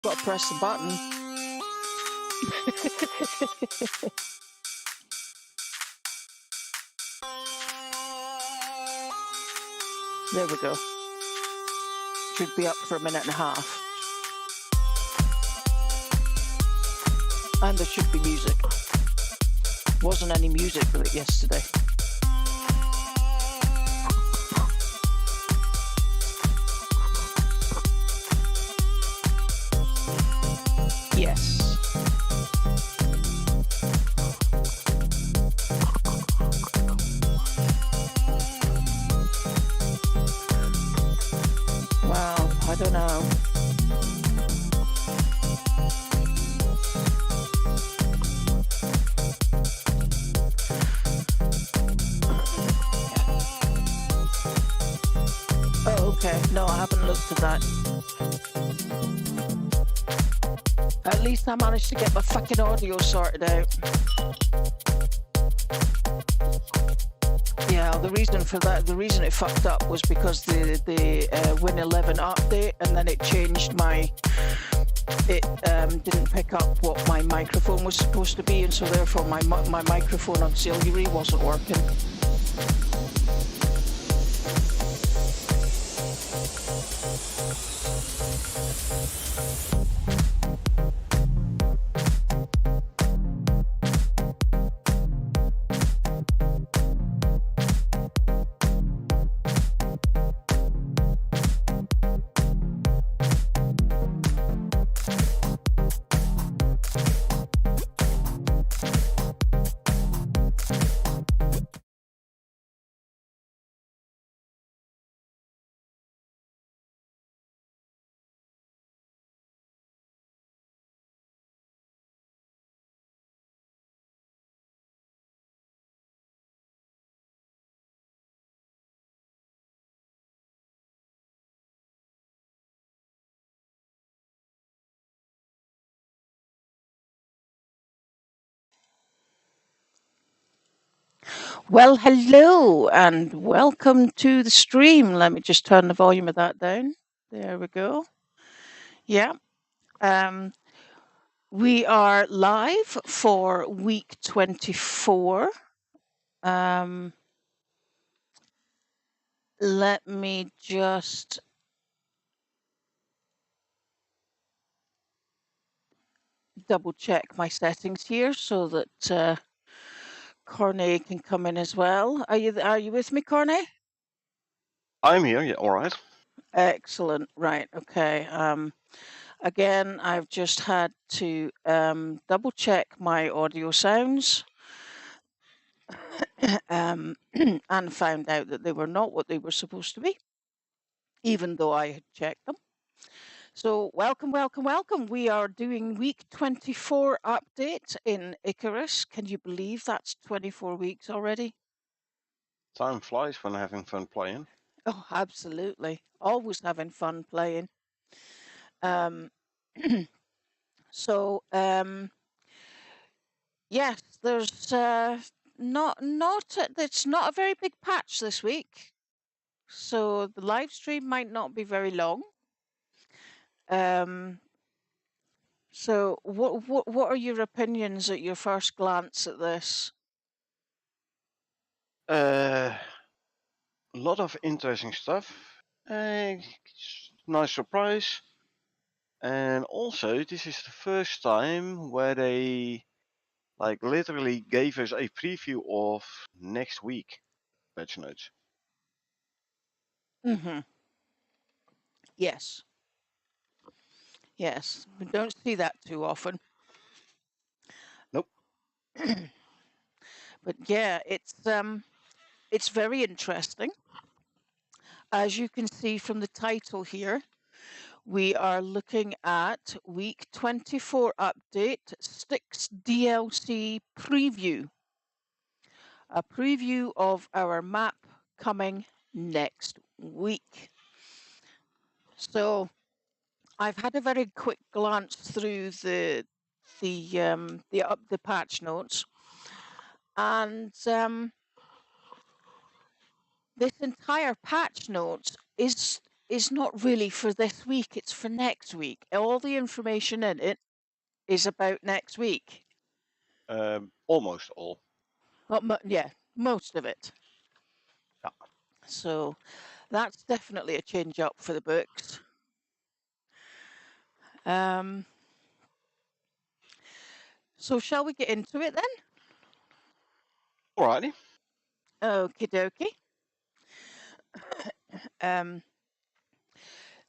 Got to press the button. There we go. Should be up for a minute and a half. And there should be music. Wasn't any music with it yesterday. Yes. Well, I don't know. Oh, okay. No, I haven't looked at that. At least I managed to get my fucking audio sorted out. Yeah, the reason for that, the reason it fucked up was because the Win 11 update, and then it changed it didn't pick up what my microphone was supposed to be, and so therefore my microphone auxiliary wasn't working. Well, hello and welcome to the stream. Let me just turn the volume of that down. There we go. Yeah. We are live for week 24. Let me just double check my settings here so that Corne can come in as well. Are you with me, Corne? I'm here, yeah, all right. Excellent. Right. Okay. Again, I've just had to double check my audio sounds and found out that they were not what they were supposed to be, even though I had checked them. So welcome, welcome, welcome. We are doing week 24 update in Icarus. Can you believe that's 24 weeks already? Time flies when having fun playing. Oh, absolutely. Always having fun playing. So, yes, there's it's not a very big patch this week. So the live stream might not be very long. So what are your opinions at your first glance at this? A lot of interesting stuff. Nice surprise. And also, this is the first time where they literally gave us a preview of next week patch notes. Mm-hmm. Yes. Yes. We don't see that too often. Nope. But yeah, it's very interesting. As you can see from the title here, we are looking at week 24 update, Styx DLC preview. A preview of our map coming next week. So I've had a very quick glance through the patch notes, and this entire patch notes is is not really for this week, it's for next week. All the information in it is about next week. Almost all. Yeah, most of it. Yeah. So that's definitely a change up for the books. So shall we get into it then? Alrighty. Okie dokie.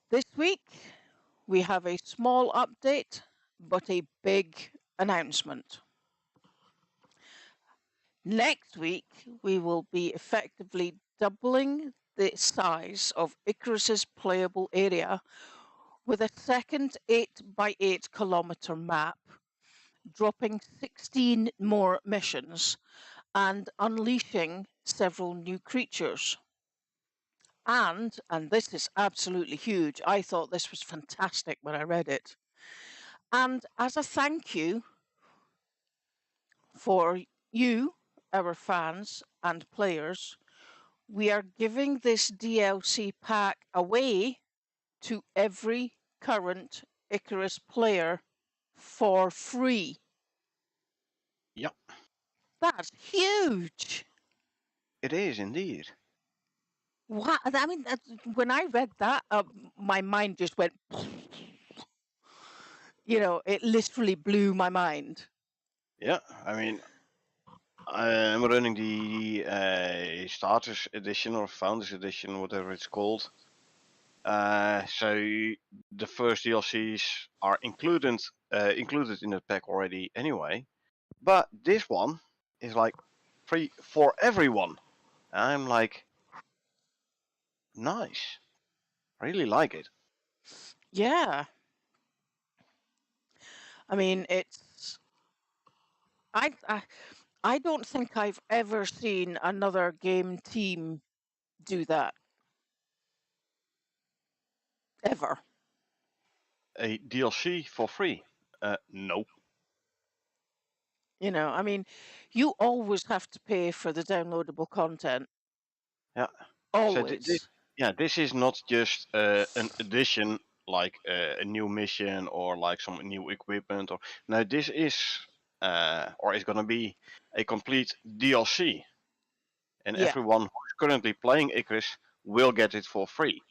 This week we have a small update, but a big announcement. Next week we will be effectively doubling the size of Icarus's playable area with a second 8x8 kilometer map, dropping 16 more missions and unleashing several new creatures. And this is absolutely huge, I thought this was fantastic when I read it. And as a thank you for you, our fans and players, we are giving this DLC pack away to every current Icarus player for free. Yep. That's huge. It is indeed. What? I mean, when I read that, my mind just went, it literally blew my mind. Yeah, I mean, I'm running the Starters Edition or Founders Edition, whatever it's called. So the first DLCs are included in the pack already anyway. But this one is like free for everyone. I'm like, nice. I really like it. Yeah. I mean, I don't think I've ever seen another game team do that. Ever. A DLC for free? No. I mean, you always have to pay for the downloadable content. Yeah. So Always. this is not just an addition like a new mission or like some new equipment. Or no, this is or is gonna be a complete DLC, and Yeah. everyone who's currently playing Icarus will get it for free.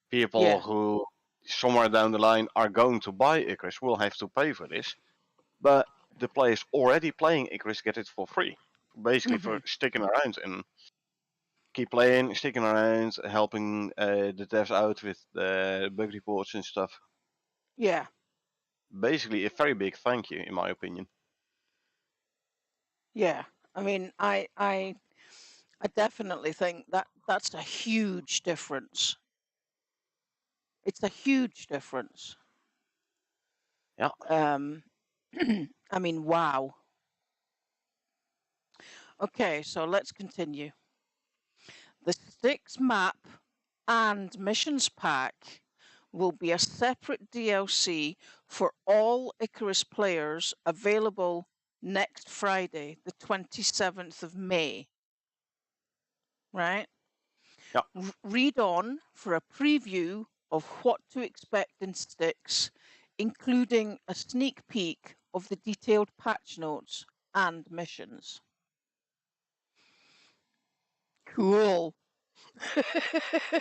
People Yeah. who somewhere down the line are going to buy Icarus will have to pay for this, but the players already playing Icarus get it for free, basically for sticking around and keep playing, sticking around, helping the devs out with the bug reports and stuff. Yeah. Basically, a very big thank you, in my opinion. Yeah. I mean, I definitely think that that's a huge difference. It's a huge difference. Yeah. I mean, wow. Okay, so let's continue. The Styx map and missions pack will be a separate DLC for all Icarus players, available next Friday, the 27th of May. Right? Yeah. Read on for a preview of what to expect in Styx, including a sneak peek of the detailed patch notes and missions. Cool.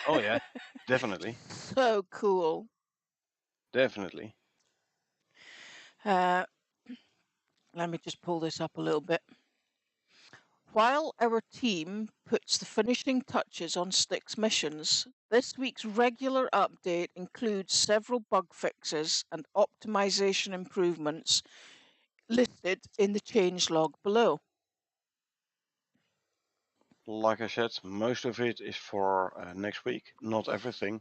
Oh yeah, definitely, So cool. definitely. Let me just pull this up a little bit. While our team puts the finishing touches on Styx missions, this week's regular update includes several bug fixes and optimization improvements listed in the changelog below. Like I said, most of it is for next week, not everything.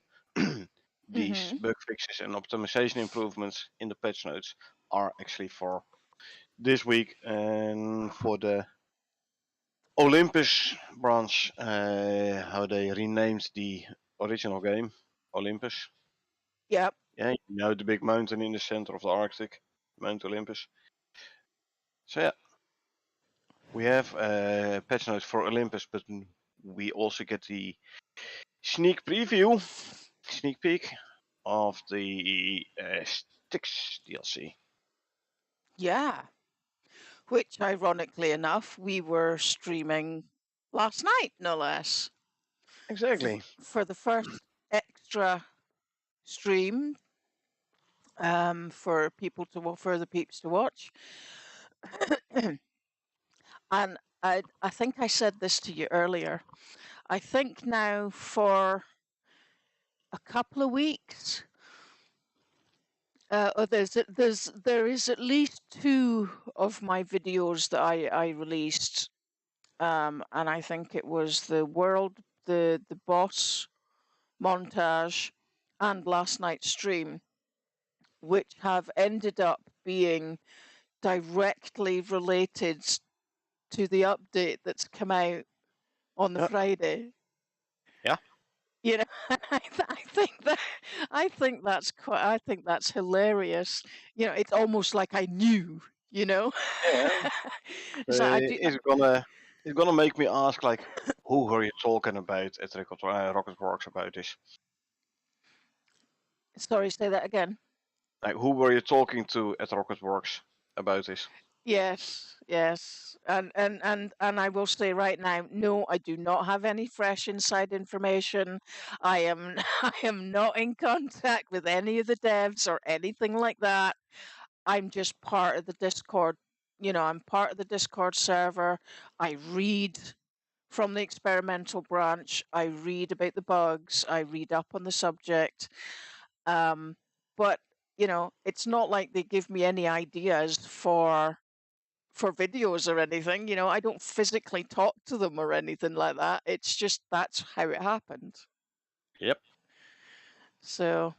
These bug fixes and optimization improvements in the patch notes are actually for this week and for the Olympus branch, how they renamed the original game, Olympus. Yep. Yeah, you know, the big mountain in the center of the Arctic, Mount Olympus. So yeah, we have patch notes for Olympus, but we also get the sneak preview sneak peek of the Styx DLC. Yeah, which ironically enough, we were streaming last night, no less, Exactly. for the first extra stream for for the peeps to watch. And I think I said this to you earlier. I think now for a couple of weeks, there is at least two of my videos that I released, and I think it was the boss montage, and last night's stream, which have ended up being directly related to the update that's come out on the Yeah. Friday. Yeah. You know, I think that's quite. I think that's hilarious. You know, it's almost like I knew. You know, Yeah. so I do. It's gonna make me ask like, who were you talking about at Rocket Works about this? Sorry, say that again. Like, who were you talking to at Rocket Works about this? Yes, yes, and I will say right now, no, I do not have any fresh inside information. I am I am not in contact with any of the devs or anything like that. I'm just part of the Discord. You know, I'm part of the Discord server. I read from the experimental branch. I read about the bugs. I read up on the subject. But you know, it's not like they give me any ideas for videos or anything. You know, I don't physically talk to them or anything like that. It's just that's how it happened. Yep. So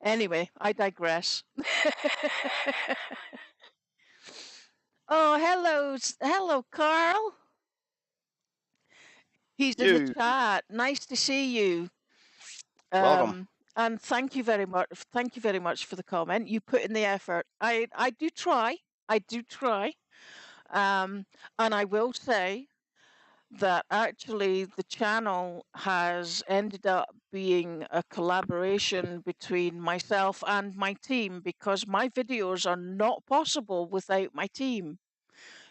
anyway, I digress. Oh, hello, Carl. He's in the You chat. Nice to see you. welcome. And thank you very much. Thank you very much for the comment. You put in the effort. I do try. I do try. And I will say that actually the channel has ended up being a collaboration between myself and my team because my videos are not possible without my team.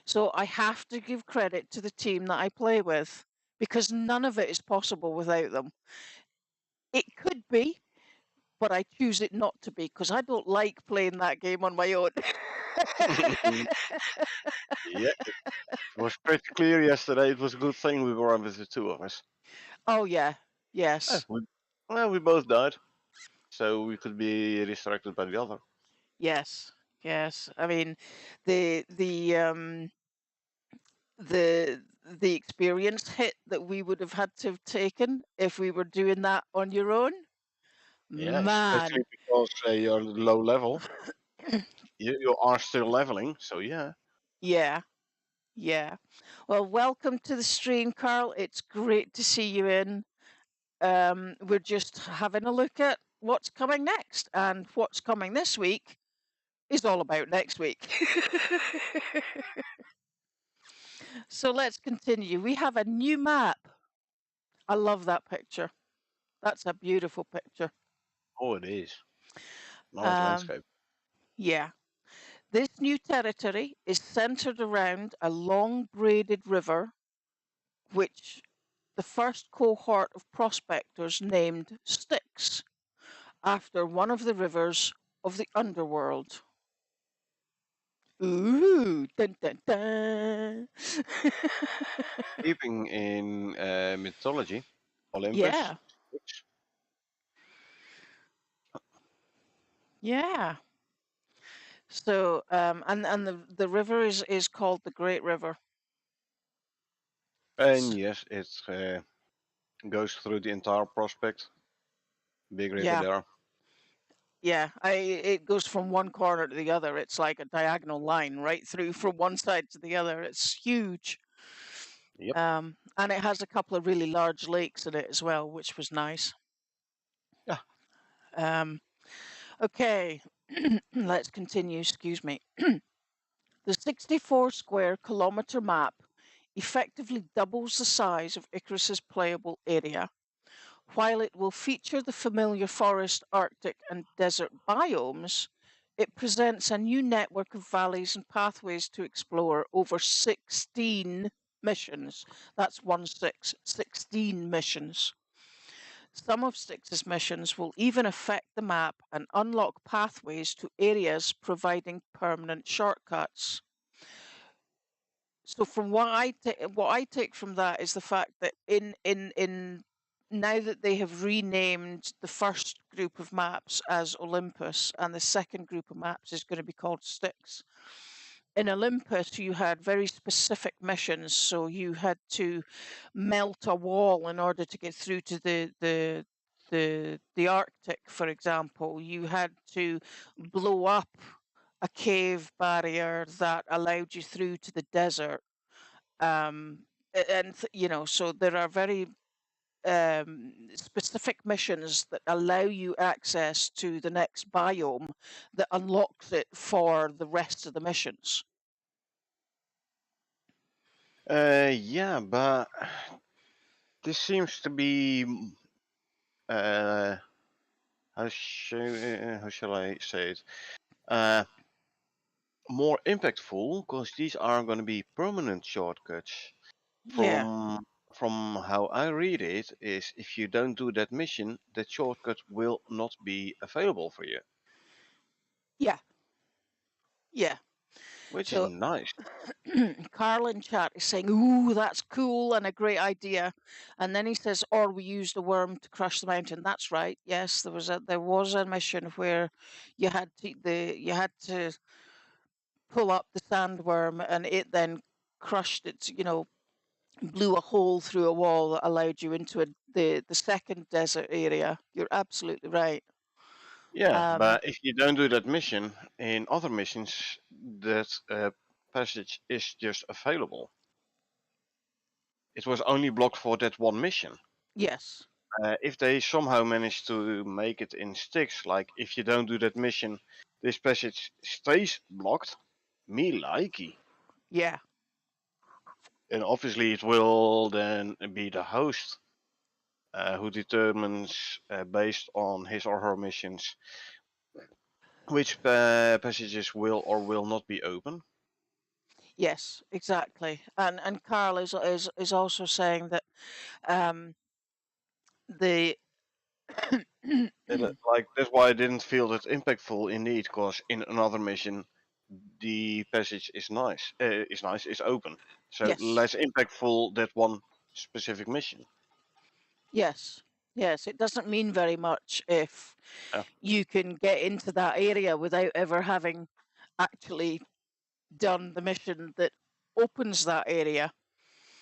So I have to give credit to the team that I play with because none of it is possible without them. It could be, but I choose it not to be because I don't like playing that game on my own. Yeah, it was pretty clear yesterday. It was a good thing we were with the two of us. Oh yeah, Eh, yes, we both died, so we could be distracted by the other. yes, yes. I mean, the the um the the experience hit that we would have had to have taken if we were doing that on your own, Yeah, especially man. because you're low level. You are still leveling, so yeah. Yeah, yeah. Well, welcome to the stream, Carl. It's great to see you in. We're just having a look at what's coming next, and what's coming this week is all about next week. So let's continue. We have a new map. I love that picture. That's a beautiful picture. Oh, it is. Nice Um, landscape. yeah. This new territory is centered around a long braided river, which the first cohort of prospectors named Styx, after one of the rivers of the underworld. Ooh, dun dun dun. Keeping in mythology, Olympus. Yeah, yeah. So, and the river is called the Great River. And yes, it goes through the entire prospect. Big river Yeah, there. yeah. It goes from one corner to the other. It's like a diagonal line right through from one side to the other. It's huge. Yep. And it has a couple of really large lakes in it as well, which was nice. Yeah. Okay, let's continue. Excuse me. The 64 square kilometer map effectively doubles the size of Icarus's playable area, While it will feature the familiar forest, Arctic, and desert biomes, it presents a new network of valleys and pathways to explore over 16 missions. That's 16 missions. Some of Styx's missions will even affect the map and unlock pathways to areas providing permanent shortcuts. So from what I take from that is the fact that in now that they have renamed the first group of maps as Olympus and the second group of maps is going to be called Styx. In Olympus, you had very specific missions, so you had to melt a wall in order to get through to the Arctic, for example. You had to blow up a cave barrier that allowed you through to the desert. And you know, so there are very specific missions that allow you access to the next biome that unlocks it for the rest of the missions. Yeah, but this seems to be how shall I say it? More impactful because these are going to be permanent shortcuts. Yeah, From how I read it, is if you don't do that mission, that shortcut will not be available for you, yeah, yeah. which is So nice. Carl in chat is saying, "Ooh, that's cool and a great idea," and then he says, "Or we used a worm to crush the mountain." That's right. Yes, there was a mission where you had to pull up the sandworm, and it then crushed it. You know, blew a hole through a wall that allowed you into the second desert area. You're absolutely right. Yeah, Um, but if you don't do that mission, in other missions, that passage is just available. It was only blocked for that one mission. yes, If they somehow manage to make it in Styx, like if you don't do that mission, this passage stays blocked, me likey. yeah, And obviously it will then be the host who determines, based on his or her missions, which passages will or will not be open. yes, exactly. And Carl is also saying that um, the Like that's why I didn't feel that impactful indeed, because in another mission the passage is nice, is open, so yes, less impactful that one specific mission. yes, yes, it doesn't mean very much if Yeah, you can get into that area without ever having actually done the mission that opens that area.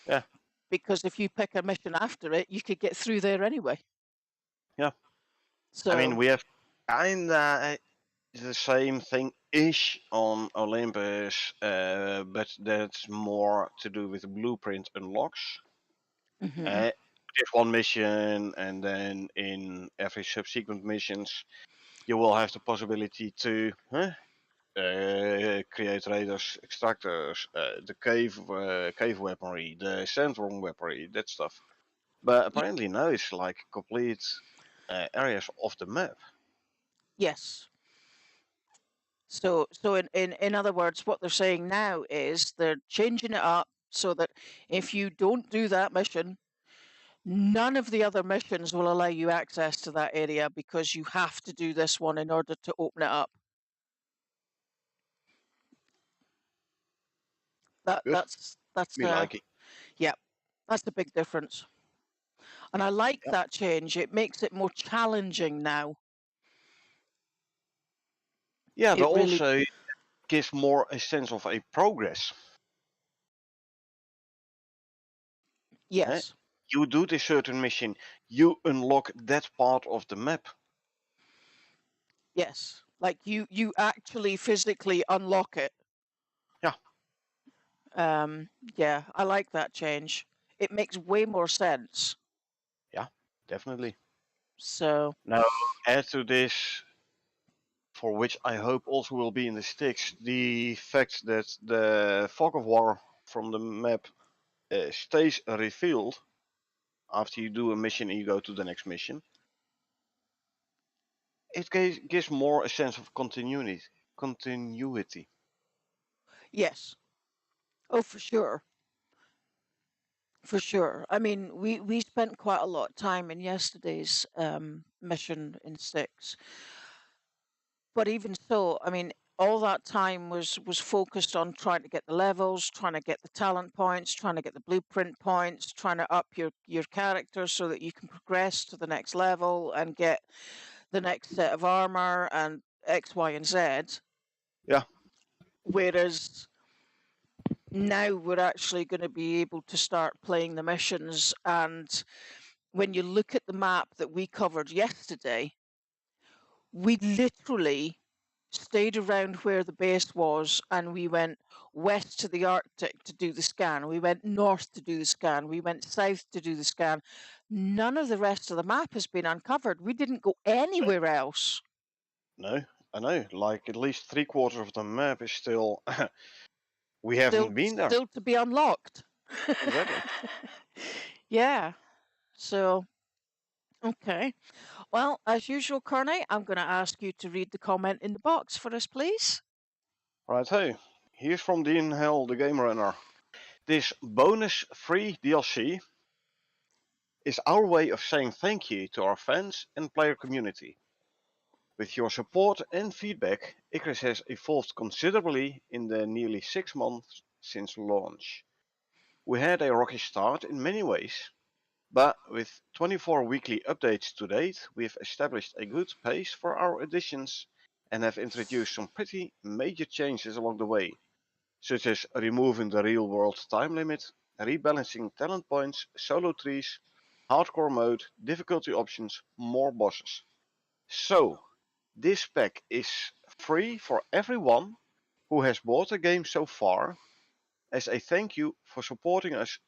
yeah. Because if you pick a mission after it, you could get through there anyway. Yeah. I mean, So, we have kinda the same thing ish on Olympus, but that's more to do with the blueprint unlocks. mhm, Uh, there's one mission, and then in every subsequent missions, you will have the possibility to create raiders, extractors, the cave weaponry, the sandworm weaponry, that stuff. But y- apparently now it's like complete areas of the map. yes. So in other words, what they're saying now is they're changing it up so that if you don't do that mission, none of the other missions will allow you access to that area because you have to do this one in order to open it up. That Good, that's that's me like it. yeah, that's a big difference. And I like Yeah, that change. It makes it more challenging now. yeah, but It really also gives more a sense of a progress. Eh? yes. You do this certain mission, you unlock that part of the map. Yes. Like you actually physically unlock it. Yeah, Um yeah, I like that change. It makes way more sense. yeah, definitely. So, Now add to this, for which I hope also will be in the sticks, the fact that the fog of war from the map stays revealed. after you do a mission and you go to the next mission. It gives more a sense of continuity. Continuity. Yes. Oh, for sure. For sure. I mean, we spent quite a lot of time in yesterday's mission in Styx. But even so, I mean, all that time was focused on trying to get the levels, trying to get the talent points, trying to get the blueprint points, trying to up your character so that you can progress to the next level and get the next set of armor and X, Y, and Z. Yeah. Whereas now we're actually going to be able to start playing the missions. And when you look at the map that we covered yesterday, we literally stayed around where the base was and we went west to the Arctic to do the scan. We went north to do the scan. We went south to do the scan. None of the rest of the map has been uncovered. We didn't go anywhere else. No, I know. Like at least 3/4 of the map is still. We Still, haven't been there. still to be unlocked. Exactly. Yeah. So, okay. Well, as usual, Corny, I'm going to ask you to read the comment in the box for us, please. Right, hey. Here's from Dean Hell, the Game Runner. This bonus free DLC is our way of saying thank you to our fans and player community. With your support and feedback, Icarus has evolved considerably in the nearly 6 months since launch. We had a rocky start in many ways, but with 24 weekly updates to date, we've established a good pace for our additions and have introduced some pretty major changes along the way, such as removing the real world time limit, rebalancing talent points, solo trees, hardcore mode, difficulty options, more bosses. So, this pack is free for everyone who has bought the game so far, as a thank you for supporting us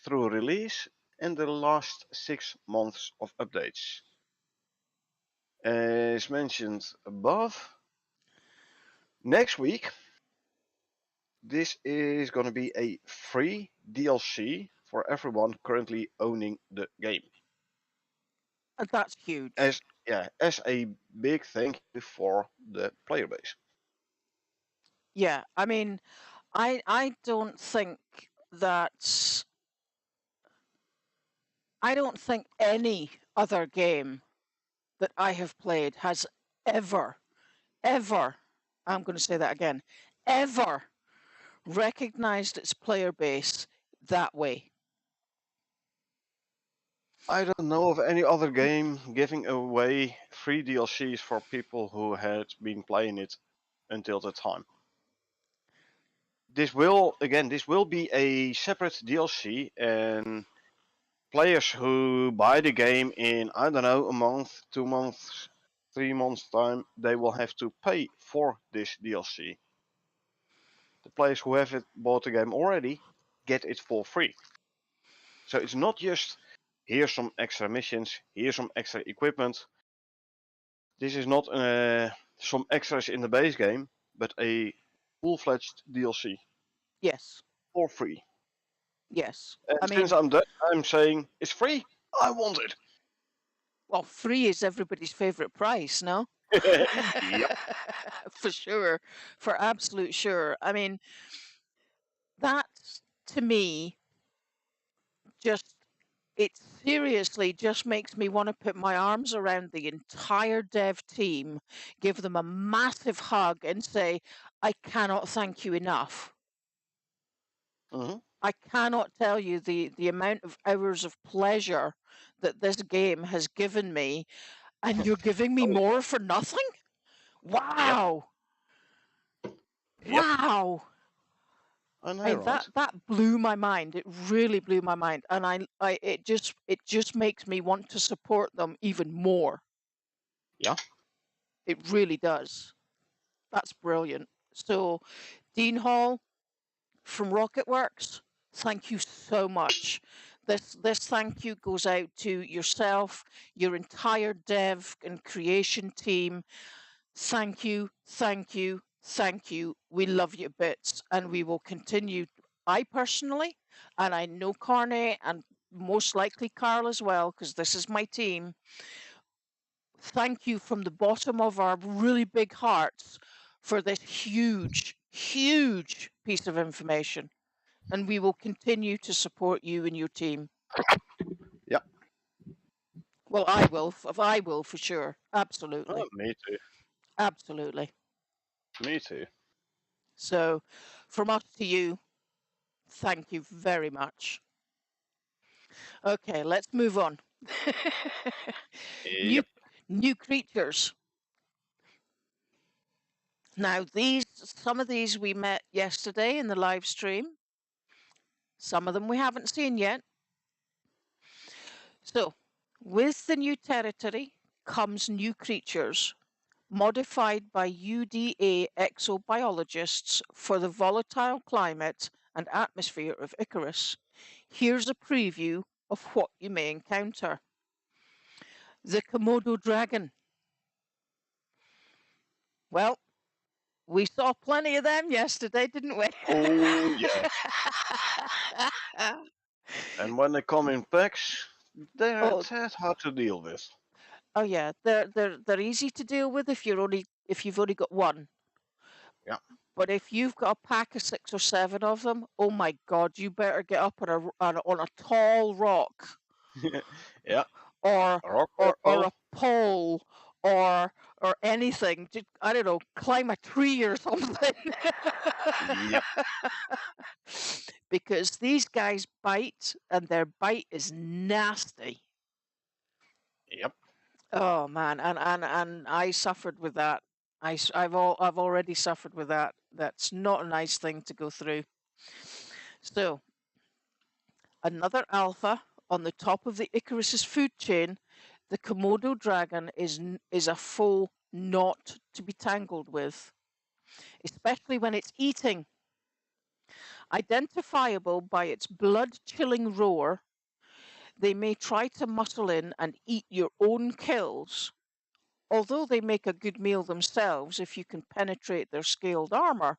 through release and the last 6 months of updates. As mentioned above, next week this is going to be a free DLC for everyone currently owning the game. That's huge. As a big thank you for the player base. Yeah, I mean, I don't think that I don't think any other game that I have played has ever, I'm going to say that again, ever recognized its player base that way. I don't know of any other game giving away free DLCs for people who had been playing it until the time. This will be a separate DLC, and players who buy the game in, I don't know, a month, 2 months, 3 months time, they will have to pay for this DLC. The players who have bought the game already get it for free. So it's not just here's some extra missions, here's some extra equipment. This is not some extras in the base game, but a full-fledged DLC Yes, for free. yes. And I since mean, I'm saying it's free, I want it. well, free is everybody's favorite price, no? Yep. For sure, for absolute sure. I mean, that to me just it seriously just makes me want to put my arms around the entire dev team, give them a massive hug, and say, I cannot thank you enough. Mm-hmm. I cannot tell you the amount of hours of pleasure that this game has given me, and you're giving me Oh, more for nothing? yep. Wow. Yep. Wow. I know, I mean, right? that blew my mind. It really blew my mind, and it just makes me want to support them even more. Yeah. It really does. That's brilliant. So, Dean Hall from Rocketworks, thank you so much. This thank you goes out to yourself, your entire dev and creation team. Thank you, thank you, thank you. We love you bits, and we will continue. I personally, and I know Carney and most likely Carl as well, because this is my team. Thank you from the bottom of our really big hearts for this huge, huge piece of information. And we will continue to support you and your team. Yeah. Well, I will. I will for sure. Absolutely. Oh, me too. Absolutely. Me too. So, from us to you, thank you very much. Okay, let's move on. new Yep. new creatures. Now, some of these we met yesterday in the live stream. Some of them we haven't seen yet. So, with the new territory comes new creatures modified by UDA exobiologists for the volatile climate and atmosphere of Icarus. Here's a preview of what you may encounter. The Komodo dragon. Well, we saw plenty of them yesterday, didn't we? Oh, yeah. And when they come in packs, they're a oh, tad hard to deal with. oh yeah, they're easy to deal with if you've only got one. Yeah. But if you've got a pack of 6 or 7 of them, oh my God, you better get up on a tall rock Yeah. or Rock or pole. a pole or anything. I don't know, climb a tree or something. Yep. Because these guys bite, and their bite is nasty. Yep. Oh man, and I suffered with that. I've already suffered with that. That's not a nice thing to go through. So, another alpha on the top of the Icarus's food chain, the Komodo dragon is a foe not to be tangled with, especially when it's eating. Identifiable by its blood-chilling roar, they may try to muscle in and eat your own kills, although they make a good meal themselves if you can penetrate their scaled armor.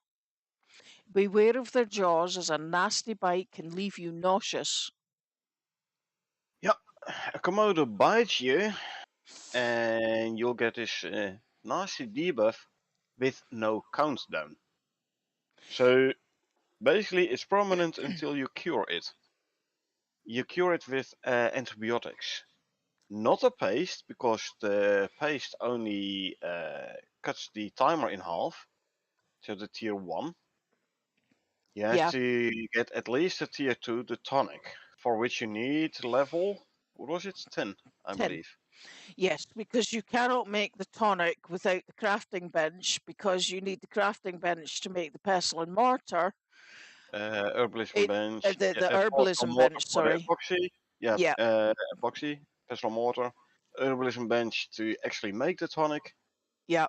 Beware of their jaws, as a nasty bite can leave you nauseous. Yep. A Komodo bites you, and you'll get this nasty debuff with no countdown. So basically, it's permanent until you cure it. You cure it with antibiotics, not a paste, because the paste only cuts the timer in half. So the tier 1. You have Yeah, to get at least a tier 2, the tonic, for which you need level, what was it, 10, I 10. believe. Yes, because you cannot make the tonic without the crafting bench, because you need the crafting bench to make the pestle and mortar. Herbalism bench, The pestle herbalism mortar bench, for the sorry. epoxy. Yeah, Yeah, epoxy, pestle mortar, herbalism bench to actually make the tonic. yeah.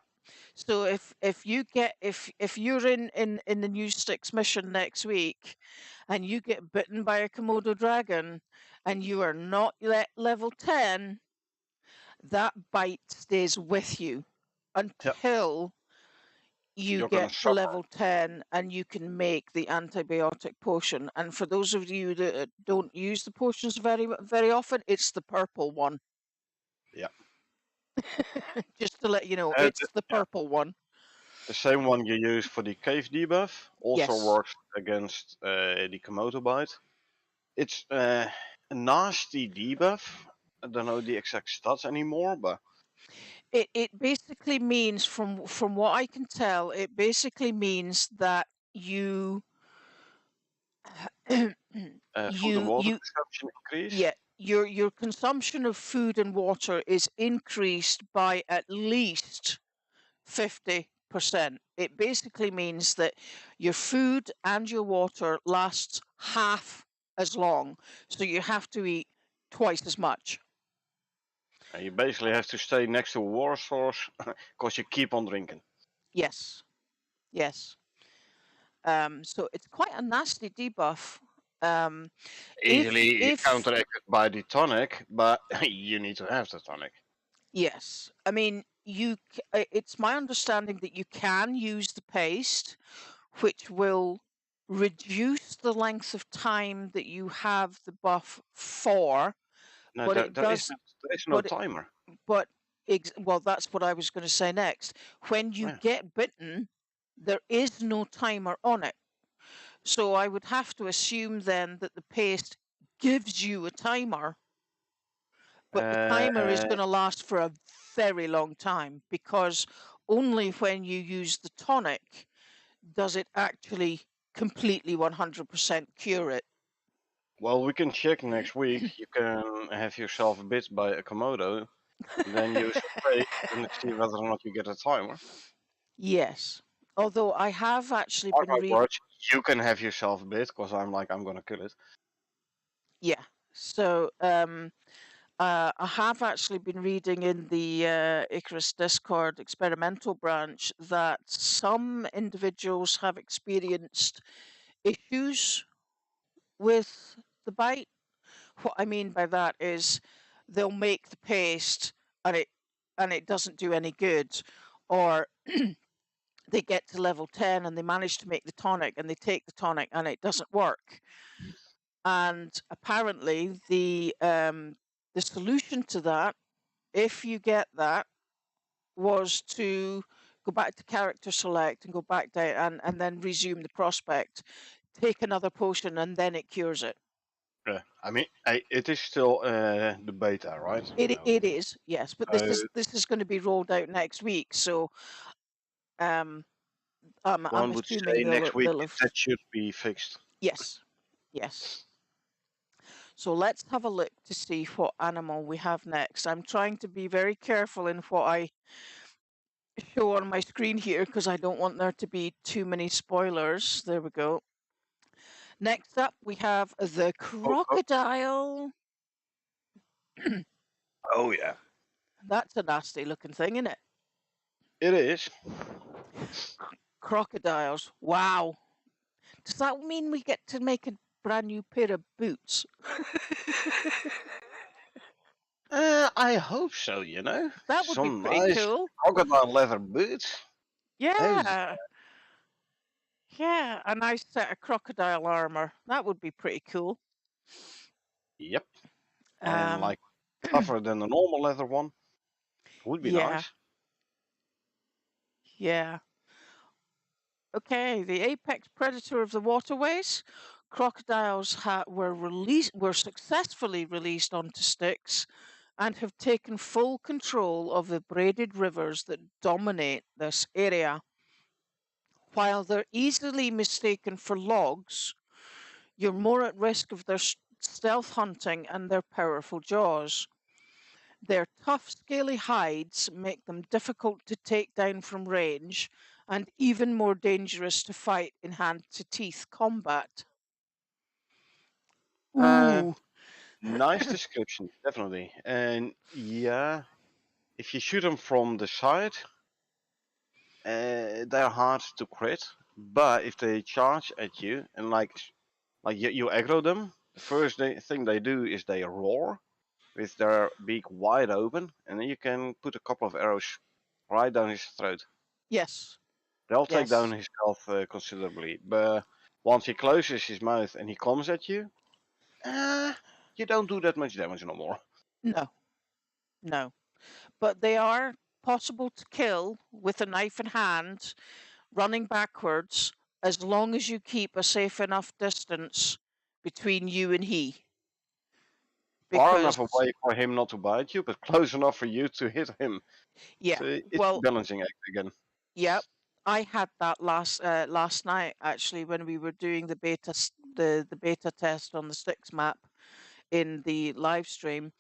So if you're in the new Styx mission next week, and you get bitten by a Komodo dragon, and you are not yet level 10, that bite stays with you Yep, until you you're gonna get to suffer. level 10 and you can make the antibiotic potion. And for those of you that don't use the potions very often, it's the purple one. Yeah. Just to let you know, Uh, it's the yeah, purple one. the same one you use for the cave debuff also Yes. works against the Komodo bite. It's a nasty debuff. I don't know the exact stats anymore, but It basically means, from what I can tell, it basically means that you food and water you consumption increase. yeah, your consumption of food and water is increased by at least 50%. It basically means that your food and your water lasts half as long, so you have to eat twice as much. And you basically have to stay next to a water source because you keep on drinking. Yes, yes. So it's quite a nasty debuff. Easily If counteracted by the tonic, but you need to have the tonic. Yes, I mean, it's my understanding that you can use the paste, which will reduce the length of time that you have the buff for, No, but it does, there is no but timer. but well, that's what I was going to say next. When you Yeah. get bitten, there is no timer on it. So I would have to assume then that the paste gives you a timer, but the timer is Uh, going to last for a very long time, because only when you use the tonic does it actually completely 100% cure it. well, we can check next week. You can have yourself bit by a Komodo, then use spray and see whether or not you get a timer. Yes. Although I have actually Mark been my words, you can have yourself bit, because I'm gonna kill it. yeah. So I have actually been reading in the Icarus Discord experimental branch that some individuals have experienced issues with the bite. What I mean by that is they'll make the paste and it doesn't do any good, or they get to level 10 and they manage to make the tonic and they take the tonic and it doesn't work. And apparently the solution to that, if you get that, was to go back to character select and go back down and then resume the prospect, take another potion, and then it cures it. Yeah, I mean, it is still the beta, right? It is, yes, but So this is going to be rolled out next week, so um, I'm one would assuming say next week they'll have, that should be fixed. yes, yes. So let's have a look to see what animal we have next. I'm trying to be very careful in what I show on my screen here because I don't want there to be too many spoilers. There we go. Next up, we have the Oh, oh, crocodile. oh yeah, That's a nasty looking thing, isn't it? it is. Crocodiles. Wow. Does that mean we get to make a brand new pair of boots? I hope so. You know, That would be some pretty nice cool. crocodile leather boots. Those, Yeah. Yeah, a nice set of crocodile armor. That would be pretty cool. yep, and Um, like tougher than the normal leather one. Would be yeah, nice. yeah. Okay, the apex predator of the waterways. Crocodiles were successfully released onto Styx and have taken full control of the braided rivers that dominate this area. While they're easily mistaken for logs, you're more at risk of their stealth hunting and their powerful jaws. Their tough, scaly hides make them difficult to take down from range and even more dangerous to fight in hand-to-teeth combat. Uh, Ooh, nice description, definitely. And yeah, if you shoot them from the side, they're hard to crit. But if they charge at you and like you aggro them, the first thing they do is they roar with their beak wide open, and then you can put a couple of arrows right down his throat. yes, They'll take down yes. his health considerably. But once he closes his mouth and he comes at you, uh, you don't do that much damage no more. No, no. But they are possible to kill with a knife in hand, running backwards, as long as you keep a safe enough distance between you and he. Far Because, enough away for him not to bite you, but close enough for you to hit him. yeah, So it's a well, balancing act again. yep. I had that last night actually when we were doing the beta test on the Styx map in the live stream.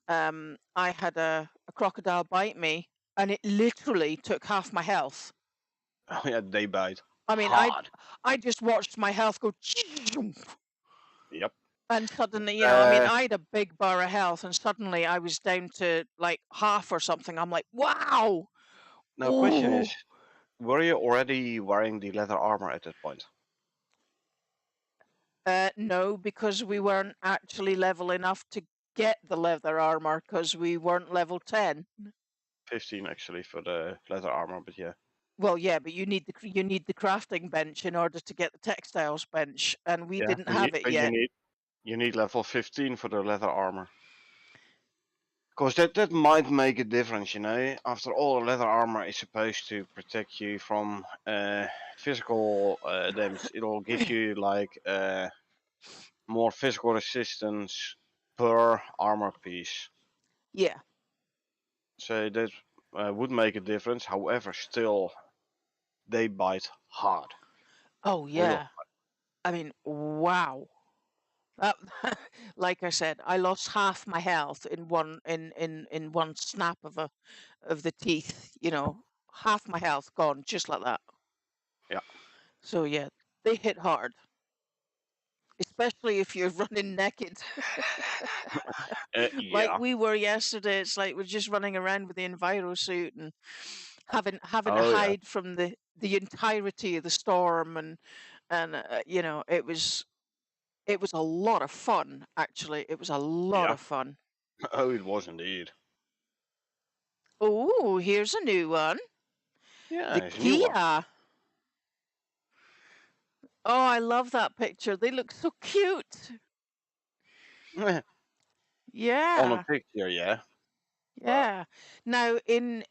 I had a crocodile bite me, and it literally took half my health. Oh yeah, they bite I mean, hard. I just watched my health go, Yep. and suddenly, I mean, Uh, I had a big bar of health, and suddenly I was down to like half or something. I'm like, wow, now question is, oh. were you already wearing the leather armor at that point? No, because we weren't actually level enough to get the leather armor because we weren't level 10. 15 actually for the leather armor, but yeah. Well, yeah, but you need the crafting bench in order to get the textiles bench, and we Yeah, didn't and you, have it but you yet. need you need level 15 for the leather armor. Because that might make a difference, you know. After all, leather armor is supposed to protect you from physical damage. It'll give you like more physical resistance per armor piece. Yeah. So that would make a difference. However, still, they bite hard. Oh Real. yeah. I mean, wow. That, like I said, I lost half my health in one snap of the teeth. You know, half my health gone just like that. Yeah. So yeah, they hit hard, especially if you're running naked, like Yeah. we were yesterday. It's like we're just running around with the enviro suit and having to Oh yeah. hide from the entirety of the storm, and you know, it was a lot of fun. Actually, it was a lot Yeah. of fun. Oh, it was indeed. Oh, here's a new one. Yeah, The it's a new one. Kia. Oh, I love that picture. They look so cute. On a Yeah. picture, yeah. But Yeah. Now, in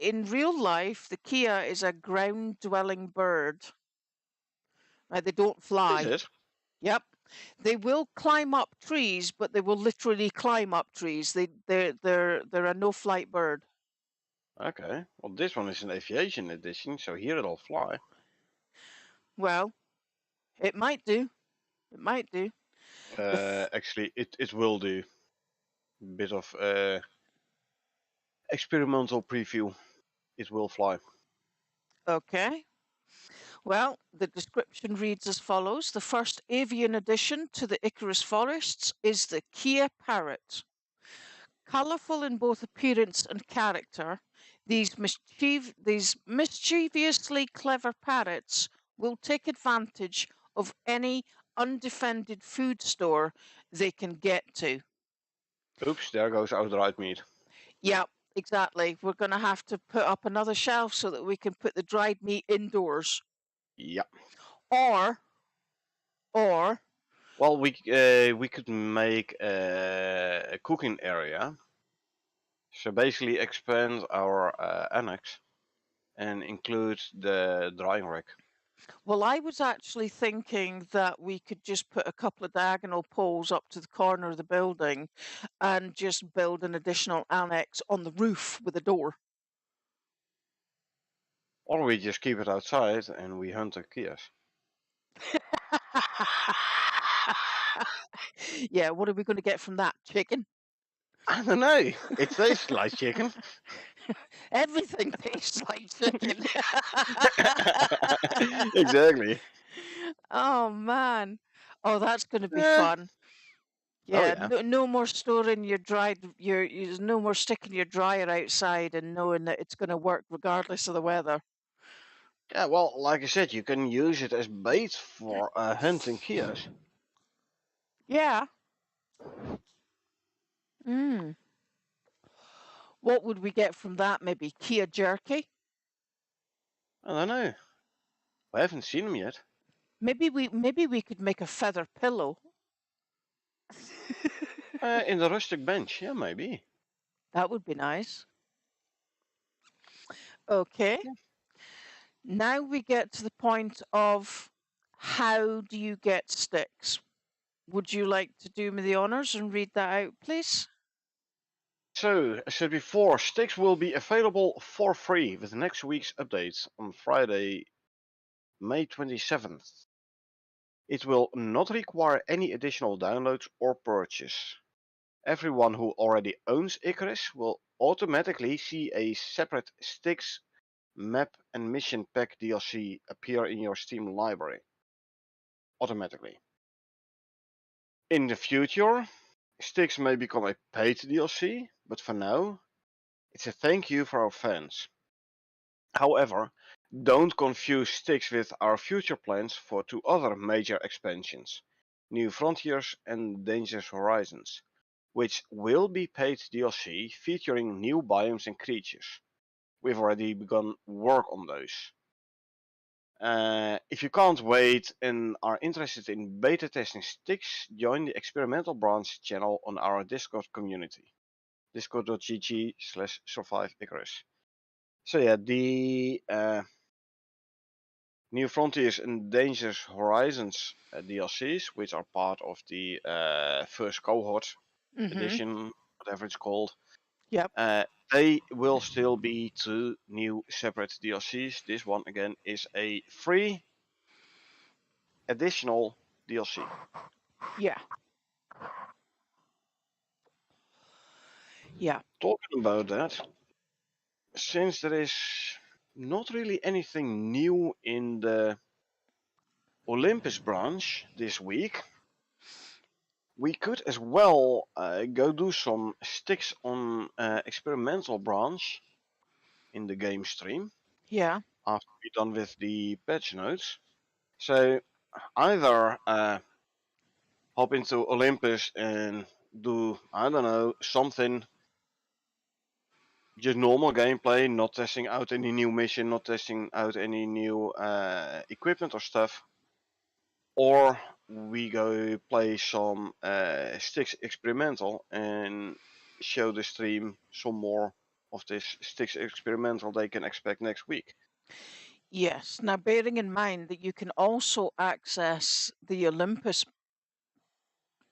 real life, the Kia is a ground-dwelling bird. Right? They don't is fly. it? Yep. They will climb up trees, but they will literally climb up trees. They're a no-flight bird. Okay. Well, this one is an aviation edition, so here it'll fly. Well, it might do. It might do. Actually, it will do. Bit of experimental preview. It will fly. Okay. Well, the description reads as follows. The first avian addition to the Icarus forests is the Kia parrot. Colourful in both appearance and character, these mischievously clever parrots will take advantage of any undefended food store they can get to. Oops, there goes our dried meat. Yeah, exactly. We're going to have to put up another shelf so that we can put the dried meat indoors. Yeah. Or, or, Well, we could make a cooking area. So basically expand our annex and include the drying rack. well, I was actually thinking that we could just put a couple of diagonal poles up to the corner of the building and just build an additional annex on the roof with a door. Or we just keep it outside and we hunt the Kias. Yeah, what are we going to get from that? Chicken? I don't know. It tastes like chicken. Everything tastes like chicken. Exactly. Oh man. Oh, that's going to be Eh, fun. oh Yeah, yeah. no more storing your dried no more sticking your dryer outside and knowing that it's going to work regardless of the weather. Yeah, well, like I said, you can use it as bait for hunting Kias. Yeah. Mm. What would we get from that? Maybe Kia jerky? I don't know. I haven't seen them yet. Maybe we could make a feather pillow. In the rustic bench, yeah, maybe. That would be nice. Okay. Yeah. Now we get to the point of how do you get Styx? Would you like to do me the honors and read that out, please? So, as said before, Styx will be available for free with next week's update on Friday, May 27th. It will not require any additional downloads or purchase. Everyone who already owns Icarus will automatically see a separate Styx map and mission pack DLC appear in your Steam library. Automatically. In the future, Styx may become a paid DLC, but for now, it's a thank you for our fans. However, don't confuse Styx with our future plans for two other major expansions, New Frontiers and Dangerous Horizons, which will be paid DLC featuring new biomes and creatures. we've already begun work on those. If you can't wait and are interested in beta testing Styx, join the experimental branch channel on our Discord community. discord.gg/survive Icarus. So yeah, the New Frontiers and Dangerous Horizons DLCs, which are part of the first cohort edition, whatever it's called, Yep. they will still be 2 new separate DLCs. This one again is a free additional DLC. Yeah. Yeah. Talking about that, since there is not really anything new in the Olympus branch this week, we could as well go do some Styx on experimental branch in the game stream Yeah. after we're done with the patch notes. So either hop into Olympus and do, I don't know, something, just normal gameplay, not testing out any new mission, not testing out any new equipment or stuff, or we go play some Styx experimental and show the stream some more of this Styx experimental they can expect next week. Yes. Now, bearing in mind that you can also access the Olympus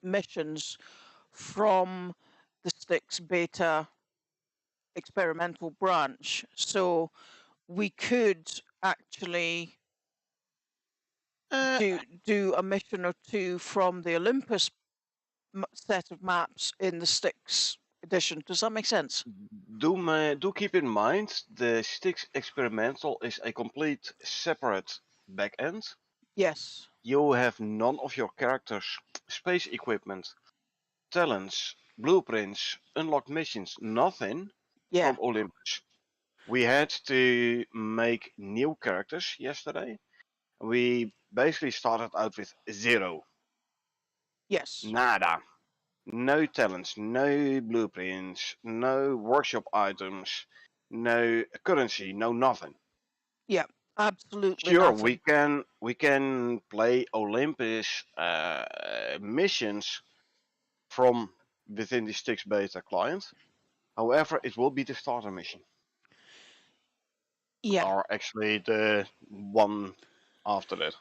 missions from the Styx beta experimental branch. So we could actually Uh, do a mission or two from the Olympus set of maps in the Styx edition. Does that make sense? do keep in mind the Styx experimental is a complete separate backend. Yes. You have none of your characters' space equipment, talents, blueprints, unlocked missions, nothing Yeah. from Olympus. We had to make new characters yesterday. We basically started out with 0. Yes. Nada. No talents, no blueprints, no workshop items, no currency, no nothing. Yeah. Absolutely Sure, nothing. we can play Olympus missions from within the Styx beta client. However, it will be the starter mission, Yeah. or actually the one after that.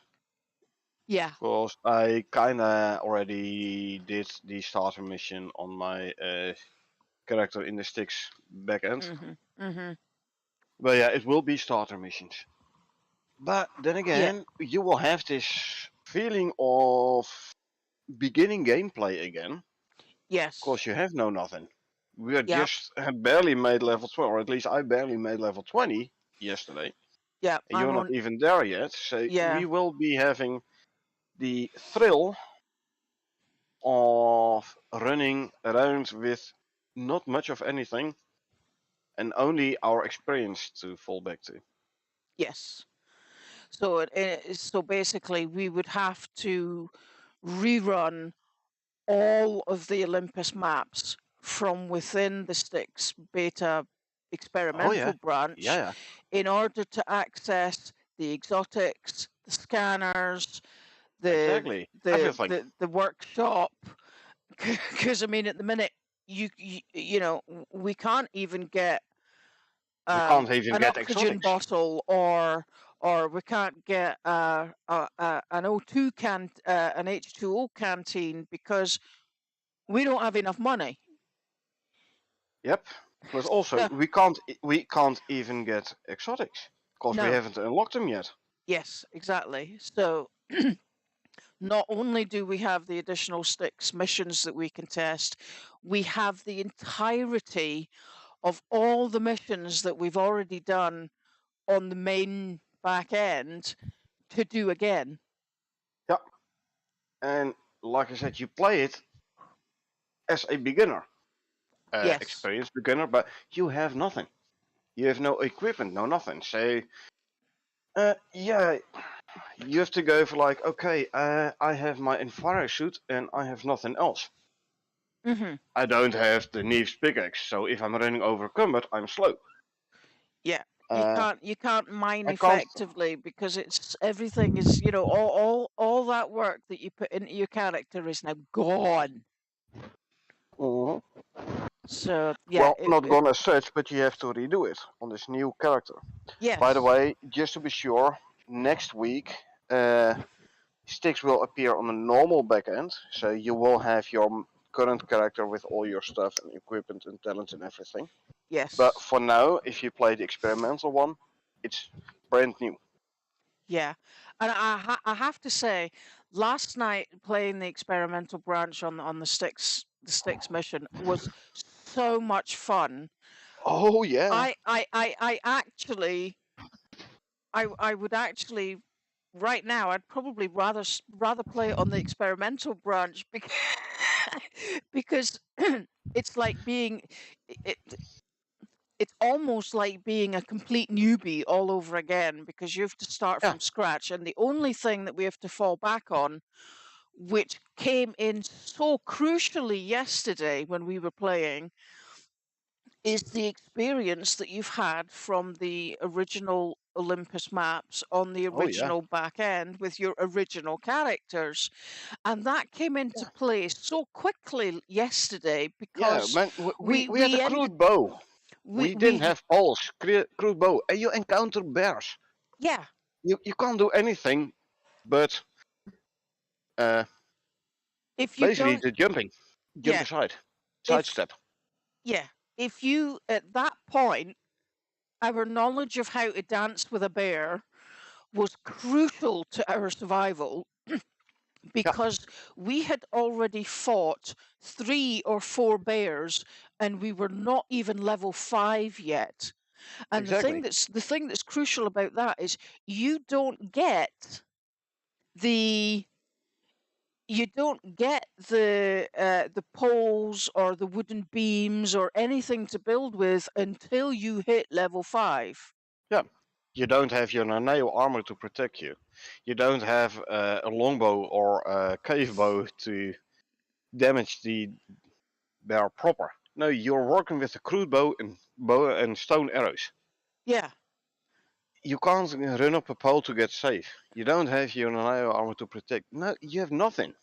Yeah. Because I kinda already did the starter mission on my character in the Styx backend. But yeah, it will be starter missions. But then Yeah. again, you will have this feeling of beginning gameplay again, Yes. because you have no nothing. We are Yeah. just barely made level 12, or at least I barely made level 20 yesterday. Yeah. And I'm you're not on. even there yet, so Yeah. we will be having the thrill of running around with not much of anything and only our experience to fall back to. Yes. So so basically, we would have to rerun all of the Olympus maps from within the Styx beta Oh experimental yeah, branch yeah, in order to access the exotics, the scanners, the exactly, everything. the workshop. Because I mean, at the minute, you know, we can't even get We can't even an get oxygen exotics. bottle or we can't get an O2 can an H2O canteen because we don't have enough money. Yep. Plus also So, we can't even get exotics because we no, haven't unlocked them yet. yes, exactly. So not only do we have the additional Styx missions that we can test, we have the entirety of all the missions that we've already done on the main back end to do again. Yeah. And like I said, you play it as a beginner, Yes. experienced beginner, but you have nothing. You have no equipment, no nothing. So yeah, you have to go for like, okay, I have my Enviro suit and I have nothing else. Hmm. I don't have the Neve's pickaxe, so if I'm running over encumbered, I'm slow. Yeah, Uh, you can't mine I can't. effectively because it's everything is, you know, all that work that you put into your character is now gone. Mhm. So yeah, Well, not gone as such, but you have to redo it on this new character. By the yes, way, just to be sure, next week, Styx will appear on a normal backend, so you will have your current character with all your stuff and equipment and talents and everything. But yes, for now, if you play the experimental one, it's brand new. yeah, and I have to say, last night playing the experimental branch on the Styx mission was so much fun. Oh yeah. I actually I would actually right now I'd probably rather play it on the experimental branch because because it's like being it, it's almost like being a complete newbie all over again because you have to start Yeah. from scratch, and the only thing that we have to fall back on, which came in so crucially yesterday when we were playing, is the experience that you've had from the original Olympus maps on the Oh yeah. original back end with your original characters. And that came into Yeah. play so quickly yesterday Yeah, because man. We had a we ended crude bow. We didn't we have poles. Crude bow, and you encounter bears. yeah, You can't do anything but uh, if you basically don't the jump yeah, aside, if sidestep. yeah, if you at that point our knowledge of how to dance with a bear was crucial to our survival Yeah, because we had already fought 3 or 4 bears and we were not even level 5 yet. And exactly. the thing that's crucial about that is you don't get the the poles or the wooden beams or anything to build with until you hit level 5. Yeah, you don't have your nano armor to protect you. You don't have a longbow or a cave bow to damage the bear proper. No, you're working with a crude bow and stone arrows. Yeah, You can't run up a pole to get safe. You don't have your nano armor to protect. No, you have nothing.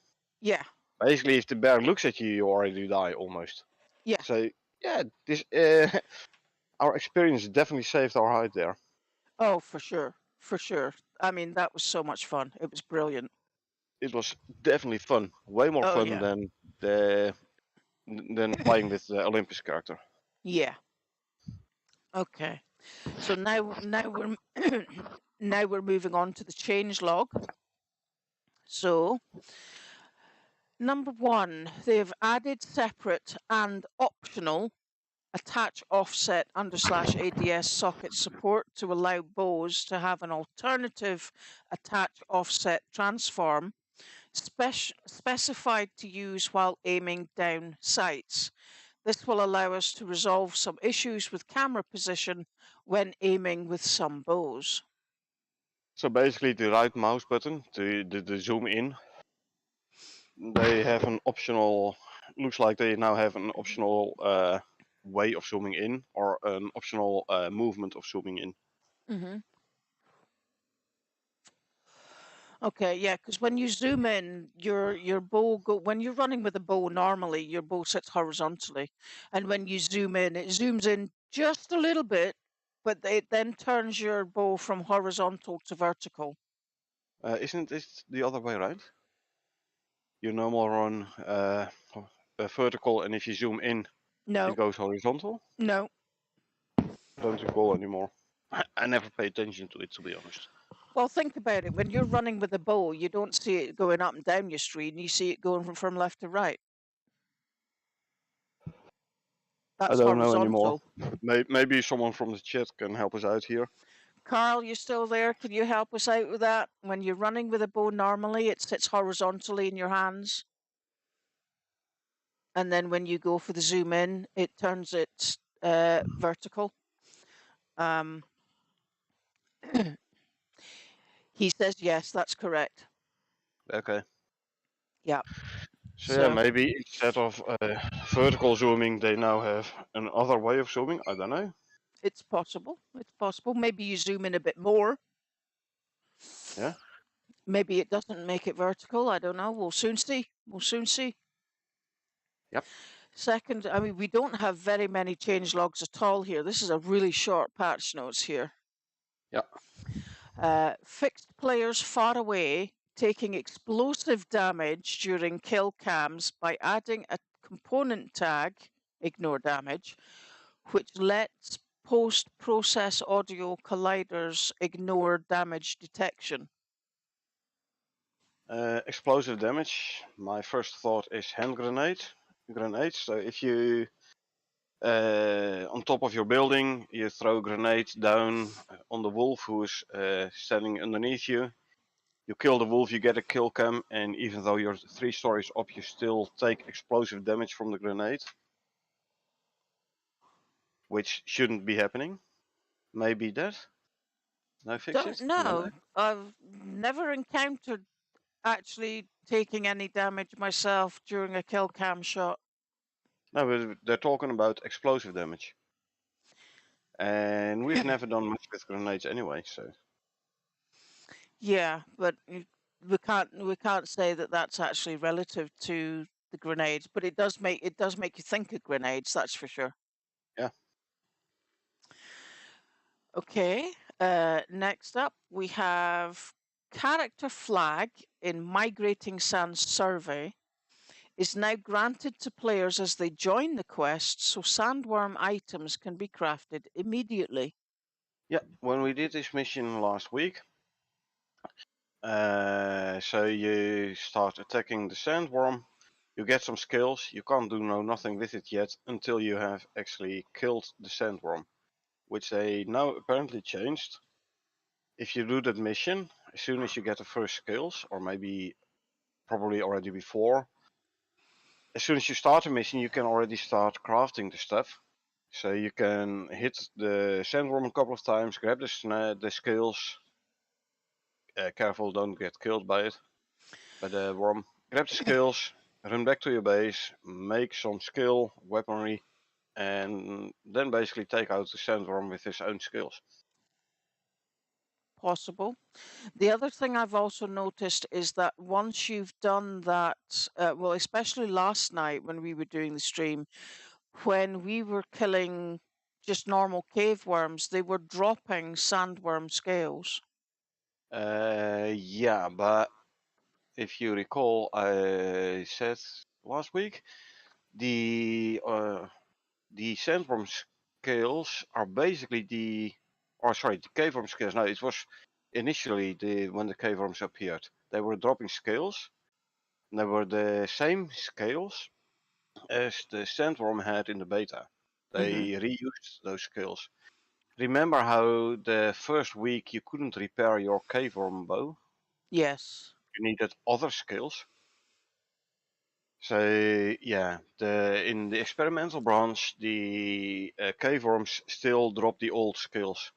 yeah, Basically, if the bear looks at you, you already die almost. yeah. So yeah, this our experience definitely saved our hide there. Oh, for sure. For sure. I mean, that was so much fun. It was brilliant. It was definitely fun, way more Oh, fun yeah. the than playing with the Olympus character. Yeah. Okay. So now we're now we're moving on to the change log. So, number 1, they've added separate and optional attach offset /ADS socket support to allow bows to have an alternative attach offset transform specified to use while aiming down sights. This will allow us to resolve some issues with camera position when aiming with some bows. So basically, the right mouse button to the zoom in, they have an optional. Looks like they now have an optional way of zooming in or an optional movement of zooming in. hmm Okay, yeah, because when you zoom in, your bow when you're running with a bow normally, your bow sits horizontally, and when you zoom in, it zooms in just a little bit, but it then turns your bow from horizontal to vertical. Isn't it the other way around? You normal run vertical, and if you zoom in, it No, goes horizontal. no. I don't recall anymore. I never pay attention to it, to be honest. Well, think about it. When you're running with a bow, you don't see it going up and down your screen. You see it going from left to right. I That's don't know anymore. horizontal. Maybe someone from the chat can help us out here. Carl, you still there? Can you help us out with that? When you're running with a bow normally, it sits horizontally in your hands. And then when you go for the zoom in, it turns it vertical. Um, he says yes, that's correct. Okay. Yeah. So yeah, So maybe instead of vertical zooming, they now have another way of zooming. I don't know. It's possible. It's possible. Maybe you zoom in a bit more. Yeah. Maybe it doesn't make it vertical. I don't know. We'll soon see. We'll soon see. Yep. Second, I mean, we don't have very many change logs at all here. This is a really short patch notes here. Yeah. Fixed players far away taking explosive damage during kill cams by adding a component tag, ignore damage, which lets post-process audio colliders ignore damage detection. Explosive damage. My first thought is hand grenades. So if you on top of your building, you throw a grenade down on the wolf who is standing underneath you. You kill the wolf, you get a kill cam, and even though you're 3 stories up, you still take explosive damage from the grenade, which shouldn't be happening. Maybe that. No fix Don't it? No, no. know. I've never encountered actually taking any damage myself during a kill cam shot. No, but they're talking about explosive damage. And we've never done much with grenades anyway, so. Yeah, but we can't say that that's actually relative to the grenades, but it does make you think of grenades, that's for sure. Yeah. Okay. Next up we have character flag in Migrating Sands survey is now granted to players as they join the quest, so sandworm items can be crafted immediately. Yeah, when we did this mission last week, so you start attacking the sandworm, you get some skills, you can't do nothing with it yet until you have actually killed the sandworm, which they now apparently changed. If you do that mission, as soon as you get the first skills, or maybe probably already before, as soon as you start a mission, you can already start crafting the stuff. So you can hit the sandworm a couple of times, grab the skills. Careful, don't get killed by it, by the worm. Grab the skills, run back to your base, make some skill weaponry, and then basically take out the sandworm with his own skills. Possible. The other thing I've also noticed is that once you've done that, well, especially last night when we were doing the stream, when we were killing just normal cave worms, they were dropping sandworm scales. Yeah, but if you recall, I said last week the sandworm scales are basically the caveworm scales. No, it was initially when the caveworms appeared. They were dropping scales. And they were the same scales as the sandworm had in the beta. They reused those scales. Remember how the first week you couldn't repair your caveworm bow? Yes. You needed other skills. So yeah, in the experimental branch, the caveworms still drop the old skills,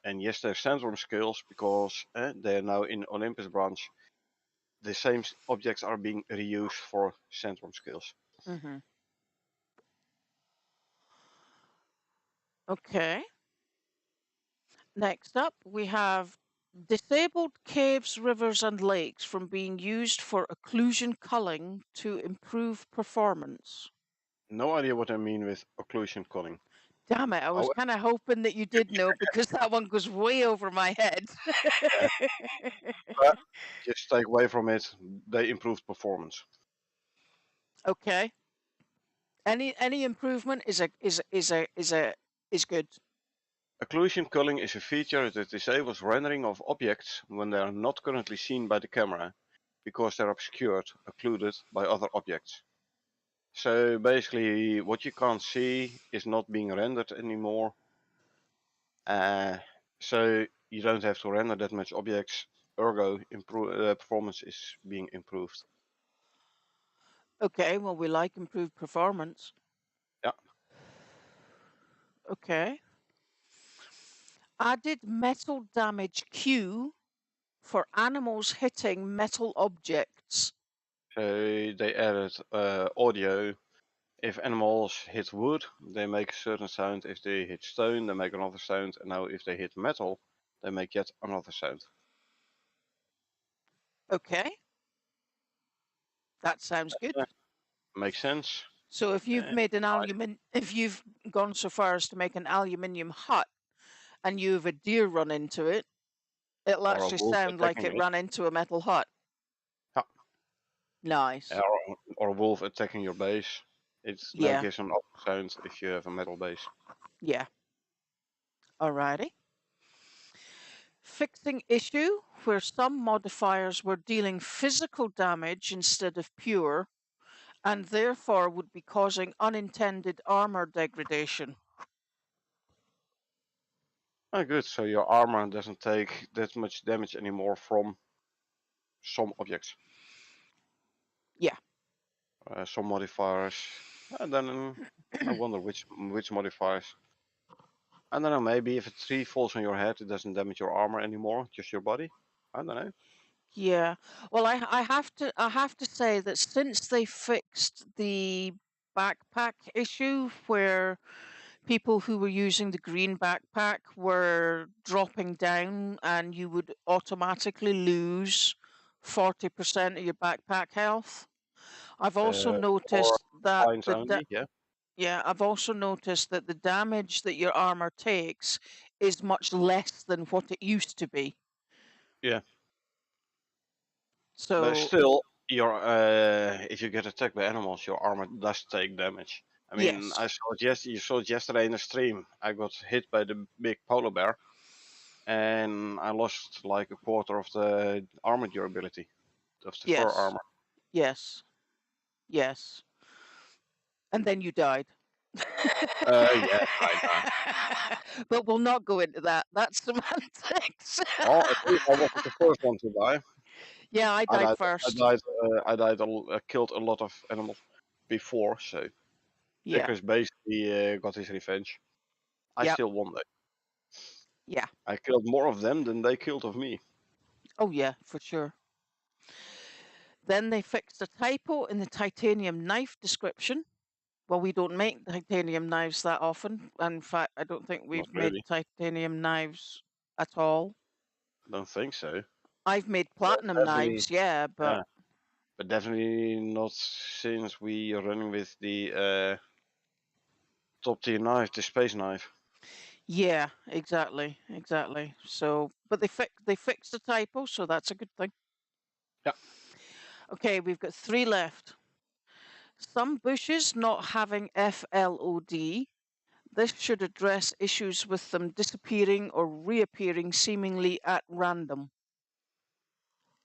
and yes, they're sandworm skills because they're now in Olympus branch. The same objects are being reused for sandworm skills. Mm-hmm. Okay. Next up, we have disabled caves, rivers, and lakes from being used for occlusion culling to improve performance. No idea what I mean with occlusion culling. Damn it, I was Oh, kind of hoping that you did know because that one goes way over my head. yeah, but just take away from it. They improved performance. Okay. Any improvement is good. Occlusion culling is a feature that disables rendering of objects when they are not currently seen by the camera, because they're obscured, occluded by other objects. So basically, what you can't see is not being rendered anymore. So you don't have to render that much objects. Ergo, performance is being improved. Okay, well we like improved performance. Yeah. Okay. Added metal damage Q for animals hitting metal objects. So they added audio if animals hit wood, they make a certain sound. If they hit stone, they make another sound. And now if they hit metal, they make yet another sound. Okay. That sounds good. Makes sense. So if you've made an Nice. if you've gone so far as to make an aluminium hut and you have a deer run into it, it'll Or a actually wolf sound like attacking it it. ran into a metal hut. Yeah. Nice. Or a wolf attacking your base. It now Yeah. gives an other sound if you have a metal base. Yeah. Alrighty. Fixing issue where some modifiers were dealing physical damage instead of pure, and therefore would be causing unintended armor degradation. Oh, good. So your armor doesn't take that much damage anymore from some objects. Yeah. Some modifiers. And then I wonder which modifiers. I don't know. Maybe if a tree falls on your head, it doesn't damage your armor anymore, just your body. I don't know. Yeah. Well, I have to say that since they fixed the backpack issue where people who were using the green backpack were dropping down and you would automatically lose 40% of your backpack health. I've also Or noticed that fines only. Yeah. yeah, I've also noticed that the damage that your armor takes is much less than what it used to be. Yeah. But So, still, your if you get attacked by animals, your armor does take damage. I mean, yes. I saw it you saw it yesterday in the stream. I got hit by the big polar bear, and I lost like a quarter of the armor durability of the fur Yes. armor. Yes. Yes. And then you died. Yeah, I. But we'll not go into that. That's semantics. Well, at least I wasn't the first one to die. Yeah, I I died died. I first. died. Killed a lot of animals before, so Yeah. Icarus basically got his revenge. I Yep. still won though. Yeah. I killed more of them than they killed of me. Oh, yeah, for sure. Then they fixed a typo in the titanium knife description. Well, we don't make titanium knives that often. In fact, I don't think Not we've made really. titanium knives at all. Don't think so. I've made But platinum definitely, knives, yeah, but yeah. But definitely not since we are running with the top tier knife, the space knife. yeah, exactly, exactly. So, but they fixed the typo, so that's a good thing. Yeah. Okay, we've got 3 left. Some bushes not having FLOD. This should address issues with them disappearing or reappearing seemingly at random.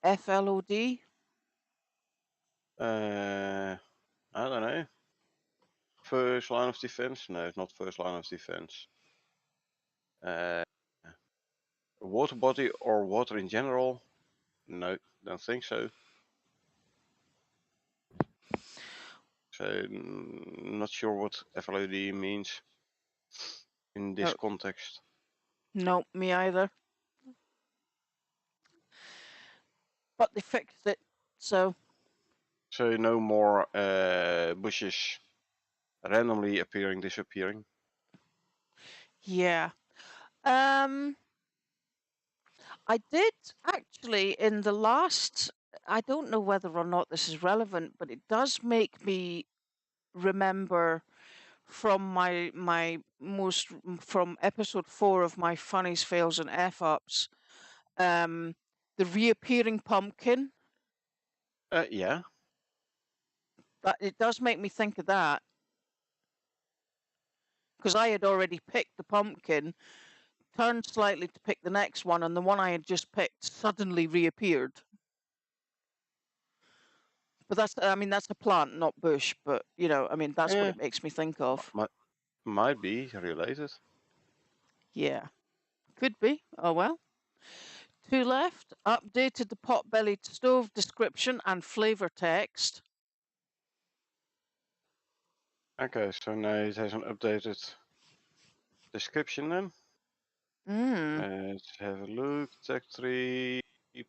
FLOD? I don't know. First line of defense? No, it's not first line of defense. Water body or water in general? No, don't think so. So, not sure what FLOD means in this context. No, me either. But they fixed it, so. So no more bushes randomly appearing, disappearing. Yeah. I did actually in the last. I don't know whether or not this is relevant, but it does make me remember from from episode 4 of my funnies, fails, and f ups. The reappearing pumpkin. Yeah. That it does make me think of that because I had already picked the pumpkin, turned slightly to pick the next one, and the one I had just picked suddenly reappeared. But that's a plant, not bush. But that's what Yeah. it makes me think of. Might be related. Yeah, could be. Oh well. 2 left. Updated the pot-bellied stove description and flavor text. Okay, so now it has an updated description then. Let's have a look. Tech 3,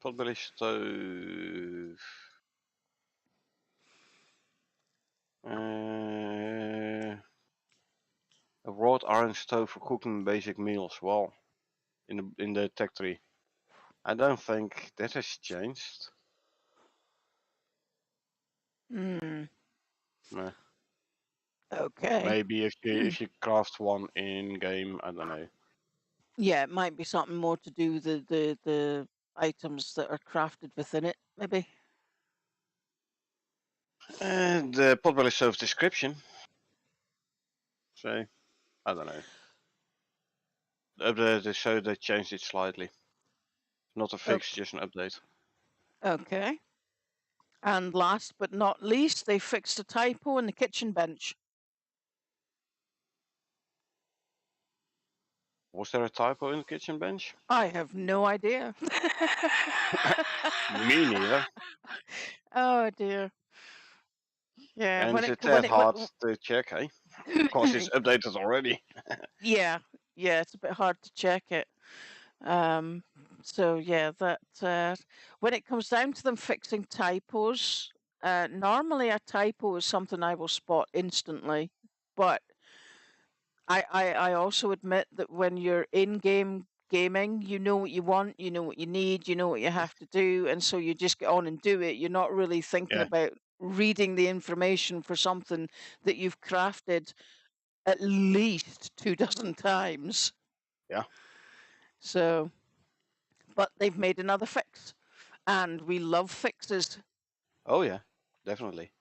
potbelly stove. A wrought iron stove for cooking basic meals. Well, in the tech tree. I don't think that has changed. Hmm. Nah. Okay. Maybe if you craft one in game, I don't know. Yeah, it might be something more to do with the items that are crafted within it, maybe. And the potbelly stove description. So I don't know. So they changed it slightly. Not a fix, Okay. just an update. Okay. And last but not least, they fixed a typo in the kitchen bench. Was there a typo in the kitchen bench? I have no idea. Me neither. Oh dear. Yeah, And when it's it a when tad it when, hard to check, eh? Because it's updated already. yeah, yeah, it's a bit hard to check it. Um, so yeah, that when it comes down to them fixing typos, normally a typo is something I will spot instantly, but I also admit that when you're in game gaming, you know what you want, you know what you need, you know what you have to do, and so you just get on and do it. You're not really thinking Yeah, about reading the information for something that you've crafted at least 2 dozen times. yeah. So, but they've made another fix, and we love fixes. Oh yeah, definitely.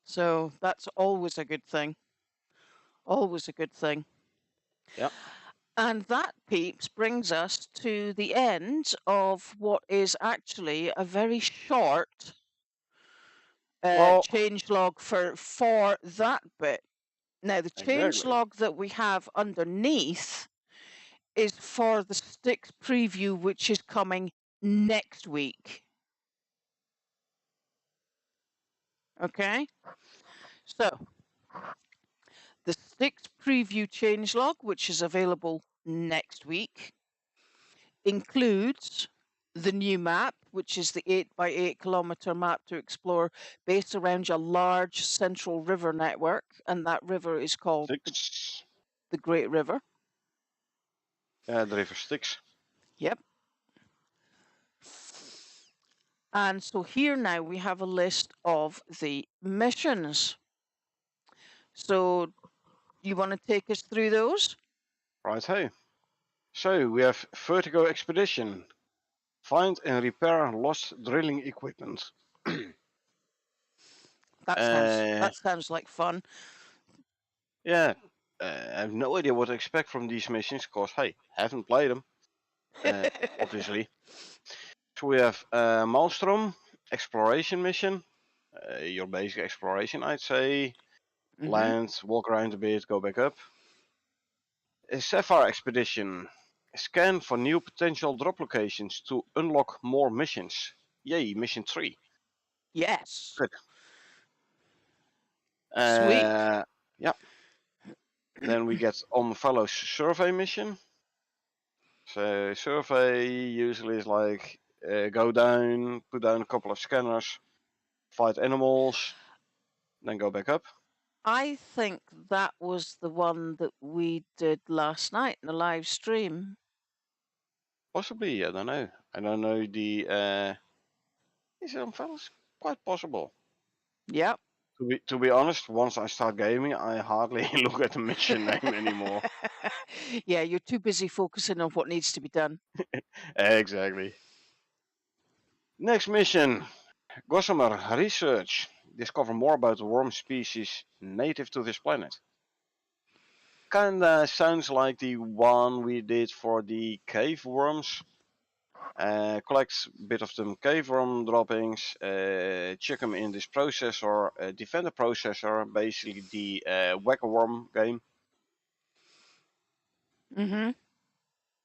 So that's always a good thing. Always a good thing. Yeah. And that, peeps, brings us to the end of what is actually a very short Well, change log for that bit. Now, the change exactly. log that we have underneath is for the Styx preview, which is coming next week. Okay? So, the Styx preview changelog, which is available next week, includes the new map, which is the 8 by 8 kilometer map to explore based around a large central river network, and that river is called Styx. the Great River. Yeah, the river Styx. Yep. And so here now we have a list of the missions. So you want to take us through those? Right, hey. So we have Vertigo Expedition. Find and repair lost drilling equipment. That sounds like fun. Yeah, I have no idea what to expect from these missions because, hey, haven't played them, obviously. So we have Maelstrom, exploration mission. Your basic exploration, I'd say. Hmm. Land, walk around a bit, go back up. A Sapphire expedition. Scan for new potential drop locations to unlock more missions. Yay, mission 3. Yes. Good. Sweet. Yeah. Then we get On Fellow's survey mission. So survey usually is like go down, put down a couple of scanners, fight animals, then go back up. I think that was the one that we did last night in the live stream. Possibly, I don't know. I don't know the. Is it On Fellow's? Quite possible. Yep. To be honest, once I start gaming, I hardly look at the mission name anymore. Yeah, you're too busy focusing on what needs to be done. Exactly. Next mission, Gossamer Research. Discover more about the worm species native to this planet. Kinda sounds like the one we did for the cave worms. Collect a bit of them cave worm droppings, chuck them in this processor, defender processor, basically the whack-a worm game. Mm-hmm.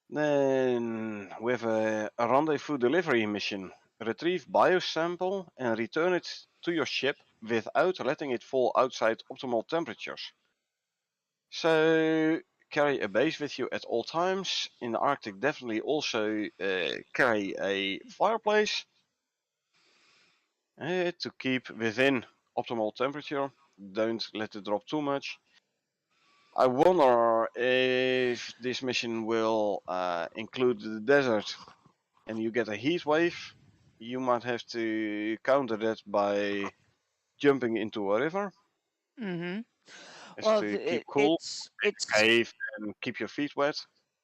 Then we have a rendezvous delivery mission. Retrieve biosample and return it to your ship without letting it fall outside optimal temperatures. So carry a base with you at all times. In the Arctic, definitely also carry a fireplace to keep within optimal temperature. Don't let it drop too much. I wonder if this mission will include the desert and you get a heat wave. You might have to counter that by jumping into a river Mhm. as Well, to keep cool, it's cave, and keep your feet wet.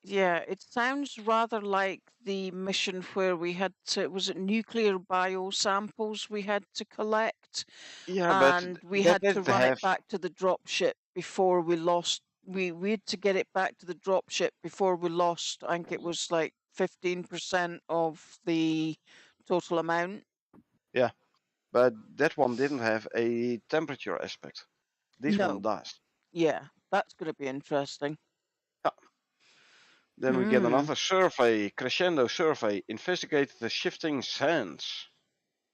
yeah, it sounds rather like the mission where we had to, was it nuclear bio samples we had to collect, Yeah, but and we that had to doesn't run have. it back to the drop ship before we lost. We had to get it back to the drop ship before we lost. I think it was like 15% of the total amount. Yeah, but that one didn't have a temperature aspect. This one No, does. yeah, that's going to be interesting. Yeah. Then we get Hmm, another survey, crescendo survey. Investigate the shifting sands.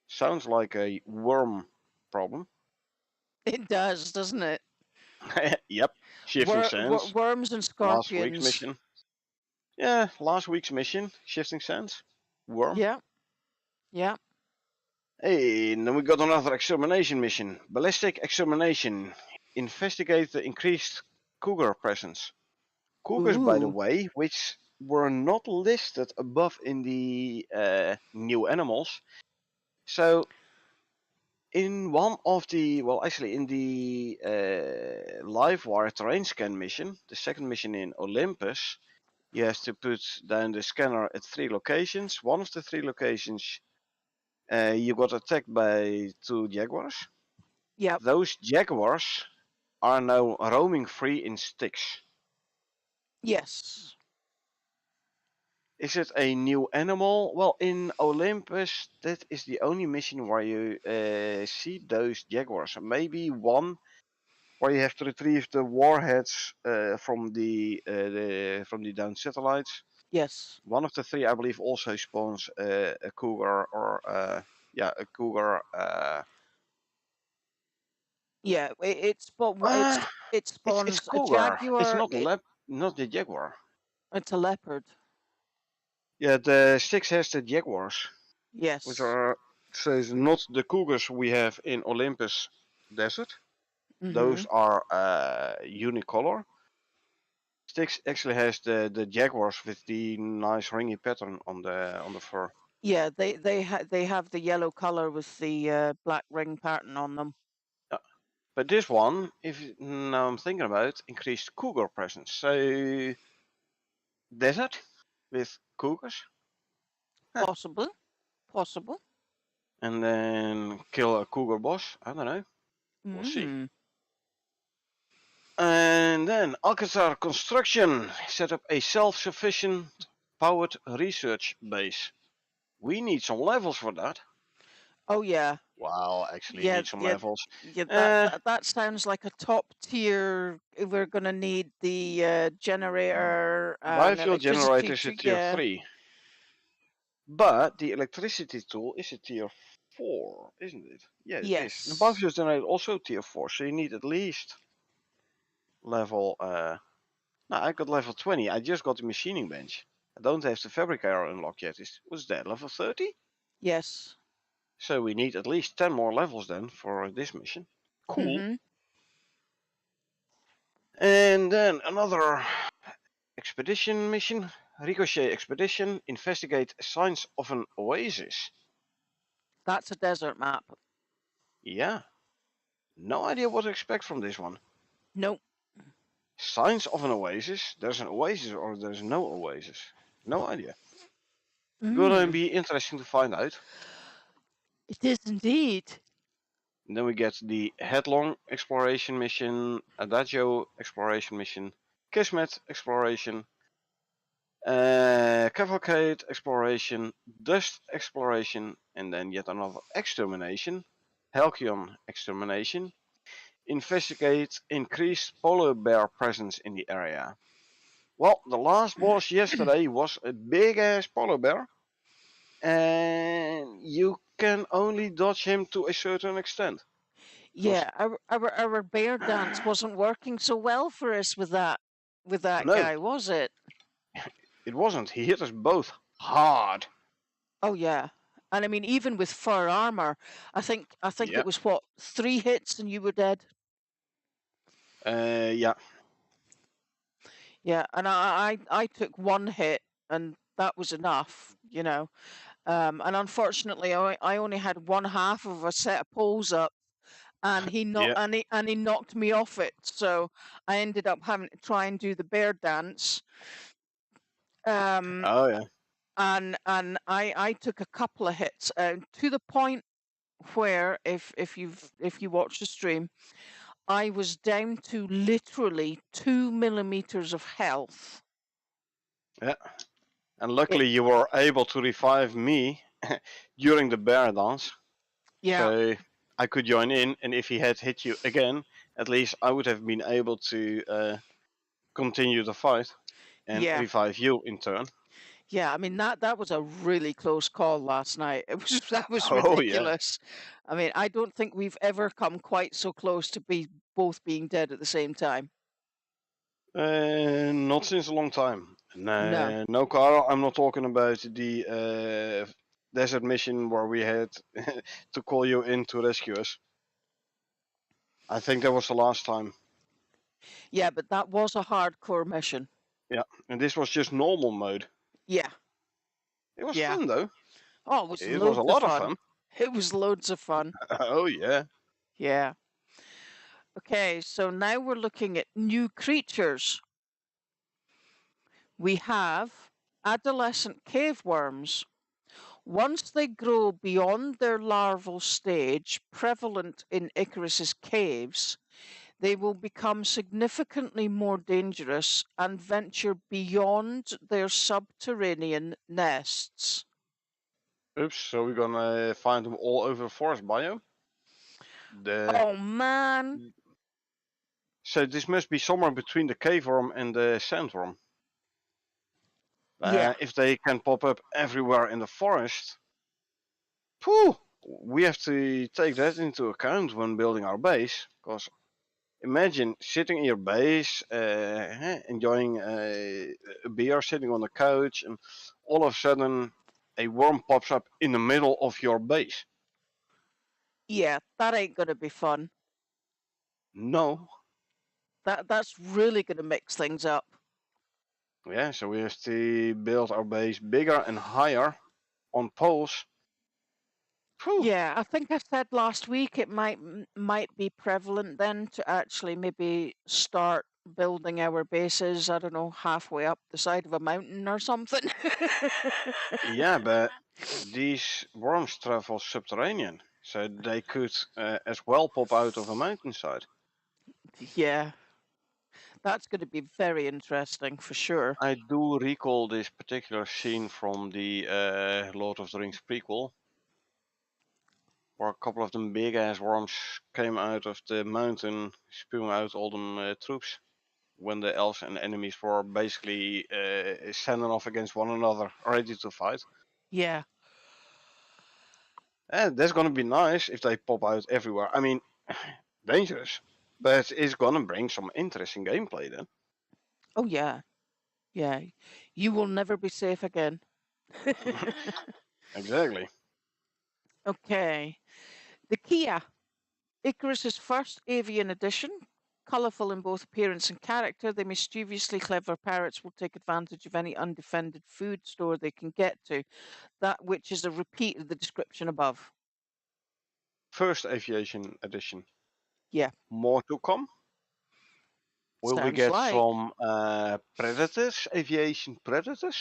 Sounds like a worm problem. it does, doesn't it? Yep, shifting sands. Worms and Last week's scorpions. mission. Yeah, last week's mission, shifting sands. Worm. Yeah, yeah. Hey, and then we got another extermination mission. Ballistic extermination. Investigate the increased cougar presence. Cougars, by the Ooh, way, which were not listed above in the new animals. So in one of the, well, actually in the live wire terrain scan mission, the second mission in Olympus, you have to put down the scanner at 3 locations. One of the 3 locations, you got attacked by 2 jaguars. yep. Those jaguars are now roaming free in Styx. Yes. Is it a new animal? Well, in Olympus, that is the only mission where you see those jaguars. Maybe one where you have to retrieve the warheads from the downed satellites. Yes. One of the 3, I believe, also spawns a cougar or yeah, a cougar. Yeah. Uh, It it's spawns a cougar. It's jaguar. not not the jaguar. It's a leopard. Yeah, the Styx has the jaguars, which Yes. are says not the cougars we have in Olympus Desert. Mm-hmm. Those are unicolor. Styx actually has the jaguars with the nice ringy pattern on the fur. Yeah. They have the yellow color with the black ring pattern on them. But this one, if now I'm thinking about it, increased cougar presence. So desert with cougars, huh. Possible. Possible. And then kill a cougar boss. I don't know. We'll see. Mm. And then Alcazar Construction set up a self-sufficient powered research base. We need some levels for that. Oh yeah. Wow, actually Yeah. need some Yeah. levels. Yeah. Uh, That sounds like a top tier. We're gonna need the generator and biofuel electricity. generator is a tier Yeah. 3. But the electricity tool is a tier 4, isn't it? Yeah, it is. The Yes. biofuel generator also tier 4, so you need at least level no, I got level 20. I just got the machining bench. I don't have the fabricator unlocked yet. Was that level 30? Yes. So we need at least 10 more levels then for this mission. Cool. Mm-hmm. And then another expedition mission. Ricochet expedition. Investigate signs of an oasis. That's a desert map. Yeah. No idea what to expect from this one. Nope. Signs of an oasis. There's an oasis or there's no oasis. No idea. Gonna Mm. be interesting to find out. It is indeed. And then we get the Headlong exploration mission, Adagio exploration mission, Kismet exploration, Cavalcade exploration, Dust exploration, and then yet another extermination, Halcyon extermination. Investigate increased polar bear presence in the area. Well, the last boss yesterday was a big ass polar bear, and you can only dodge him to a certain extent. Because Yeah, our bear dance wasn't working so well for us with that no, guy, was it? it wasn't. He hit us both hard. Oh yeah. And I mean even with fur armor, I think Yeah. it was what, 3 hits and you were dead. Yeah. Yeah, and I took one hit, and that was enough, you know. And unfortunately, I only had one half of a set of poles up, and Yeah. he knocked me off it. So I ended up having to try and do the bear dance. Um, Oh yeah. and I took a couple of hits, to the point where if you watch the stream, I was down to literally 2 millimeters of health. Yeah. And It, luckily you were able to revive me during the bear dance. yeah, So I could join in, and if he had hit you again, at least I would have been able to continue the fight and yeah, revive you in turn. yeah. I mean that was a really close call last night. It was that was Oh yeah. ridiculous. I mean, I don't think we've ever come quite so close to be both being dead at the same time. Not since a long time. No. No, Carl, I'm not talking about the desert mission where we had to call you in to rescue us. I think that was the last time. Yeah, but that was a hardcore mission. Yeah, and this was just normal mode. Yeah, It was yeah. fun though. Oh, it was It was a loads of lot of fun. fun. It was loads of fun. Oh yeah. Yeah. Okay, so now we're looking at new creatures. We have adolescent cave worms. Once they grow beyond their larval stage, prevalent in Icarus's caves, they will become significantly more dangerous and venture beyond their subterranean nests. Oops. So we're gonna find them all over forest biome. The Oh man. So this must be somewhere between the cave worm and the sandworm. Yeah. If they can pop up everywhere in the forest, whew, we have to take that into account when building our base. Because imagine sitting in your base, enjoying a beer, sitting on the couch, and all of a sudden a worm pops up in the middle of your base. Yeah, that ain't gonna be fun. No. That's really gonna mix things up. Yeah, so we have to build our base bigger and higher on poles. Whew. Yeah, I think I said last week it might be prevalent then to actually maybe start building our bases, I don't know, halfway up the side of a mountain or something. Yeah, but these worms travel subterranean, so they could as well pop out of a mountainside. Yeah, that's going to be very interesting for sure. I do recall this particular scene from the Lord of the Rings prequel, where a couple of them big ass worms came out of the mountain, spewing out all them troops. When the elves and enemies were basically standing off against one another, ready to fight. Yeah. And that's gonna be nice if they pop out everywhere. I mean, dangerous, but it's gonna bring some interesting gameplay then. Oh yeah. Yeah. You will never be safe again. Exactly. Okay. The Kia, Icarus's first avian edition. Colourful in both appearance and character, the mischievously clever parrots will take advantage of any undefended food store they can get to, that which is a repeat of the description above. First aviation edition. Yeah, More to come. Will we sounds get like. some predators, aviation predators?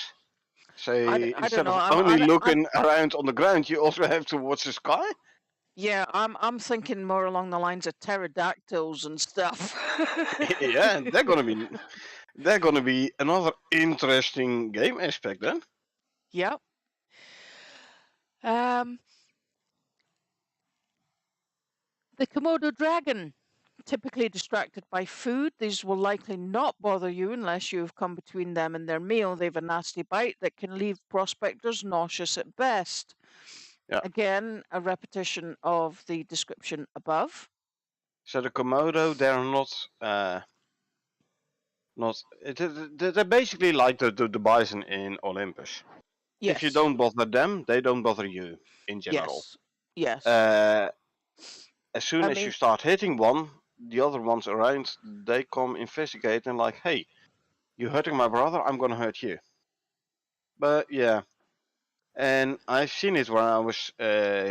So I don't instead know. of only looking around on the ground, you also have to watch the sky. Yeah, I'm thinking more along the lines of pterodactyls and stuff. Yeah, they're gonna be another interesting game aspect then. Yep. Um, the Komodo dragon. Typically distracted by food, these will likely not bother you unless you have come between them and their meal. They have a nasty bite that can leave prospectors nauseous at best. Yeah. Again, a repetition of the description above. So the Komodo, they're they're basically like the bison in Olympus. Yes. If you don't bother them, they don't bother you in general. Yes. Yes. As soon as you start hitting one, the other ones around, they come investigate and like, hey, "You hurting my brother? I'm gonna hurt you." But yeah, and I've seen it when I was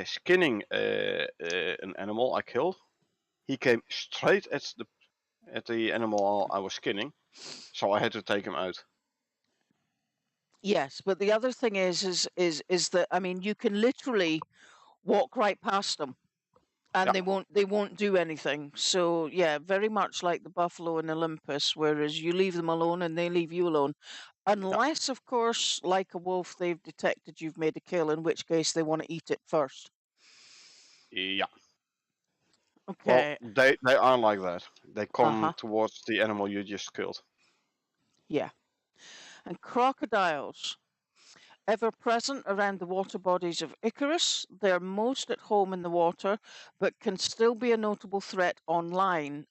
skinning an animal I killed. He came straight at the animal I was skinning, so I had to take him out. Yes, but the other thing is that, I mean, you can literally walk right past them and Yeah, they won't do anything. So yeah, very much like the buffalo in Olympus, whereas you leave them alone and they leave you alone. yeah, Unless, of course, like a wolf, they've detected you've made a kill, in which case they want to eat it first. yeah. Well, Okay. they aren't like that. They come Uh-huh. towards the animal you just killed. Yeah. And crocodiles, ever present around the water bodies of Icarus, they're most at home in the water, but can still be a notable threat on land.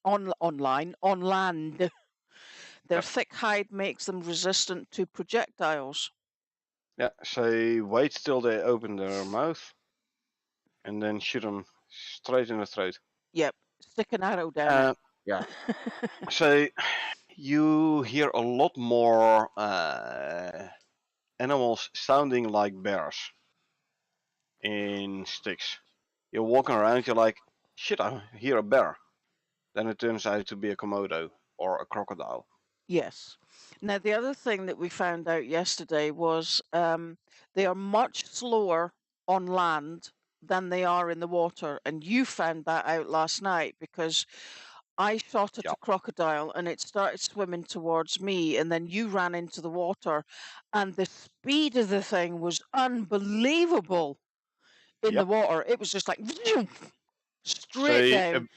Their Yeah, thick hide makes them resistant to projectiles. yeah. So wait till they open their mouth and then shoot them straight in the throat. Yep, stick an arrow down it. Yeah. So you hear a lot more animals sounding like bears in Styx. You're walking around, you're like, shit, I hear a bear. Then it turns out to be a Komodo or a crocodile. Yes. Now, the other thing that we found out yesterday was they are much slower on land than they are in the water. And you found that out last night because I shot at Yeah. a crocodile and it started swimming towards me. And then you ran into the water. And the speed of the thing was unbelievable in the Yep. water. It was just like straight So down.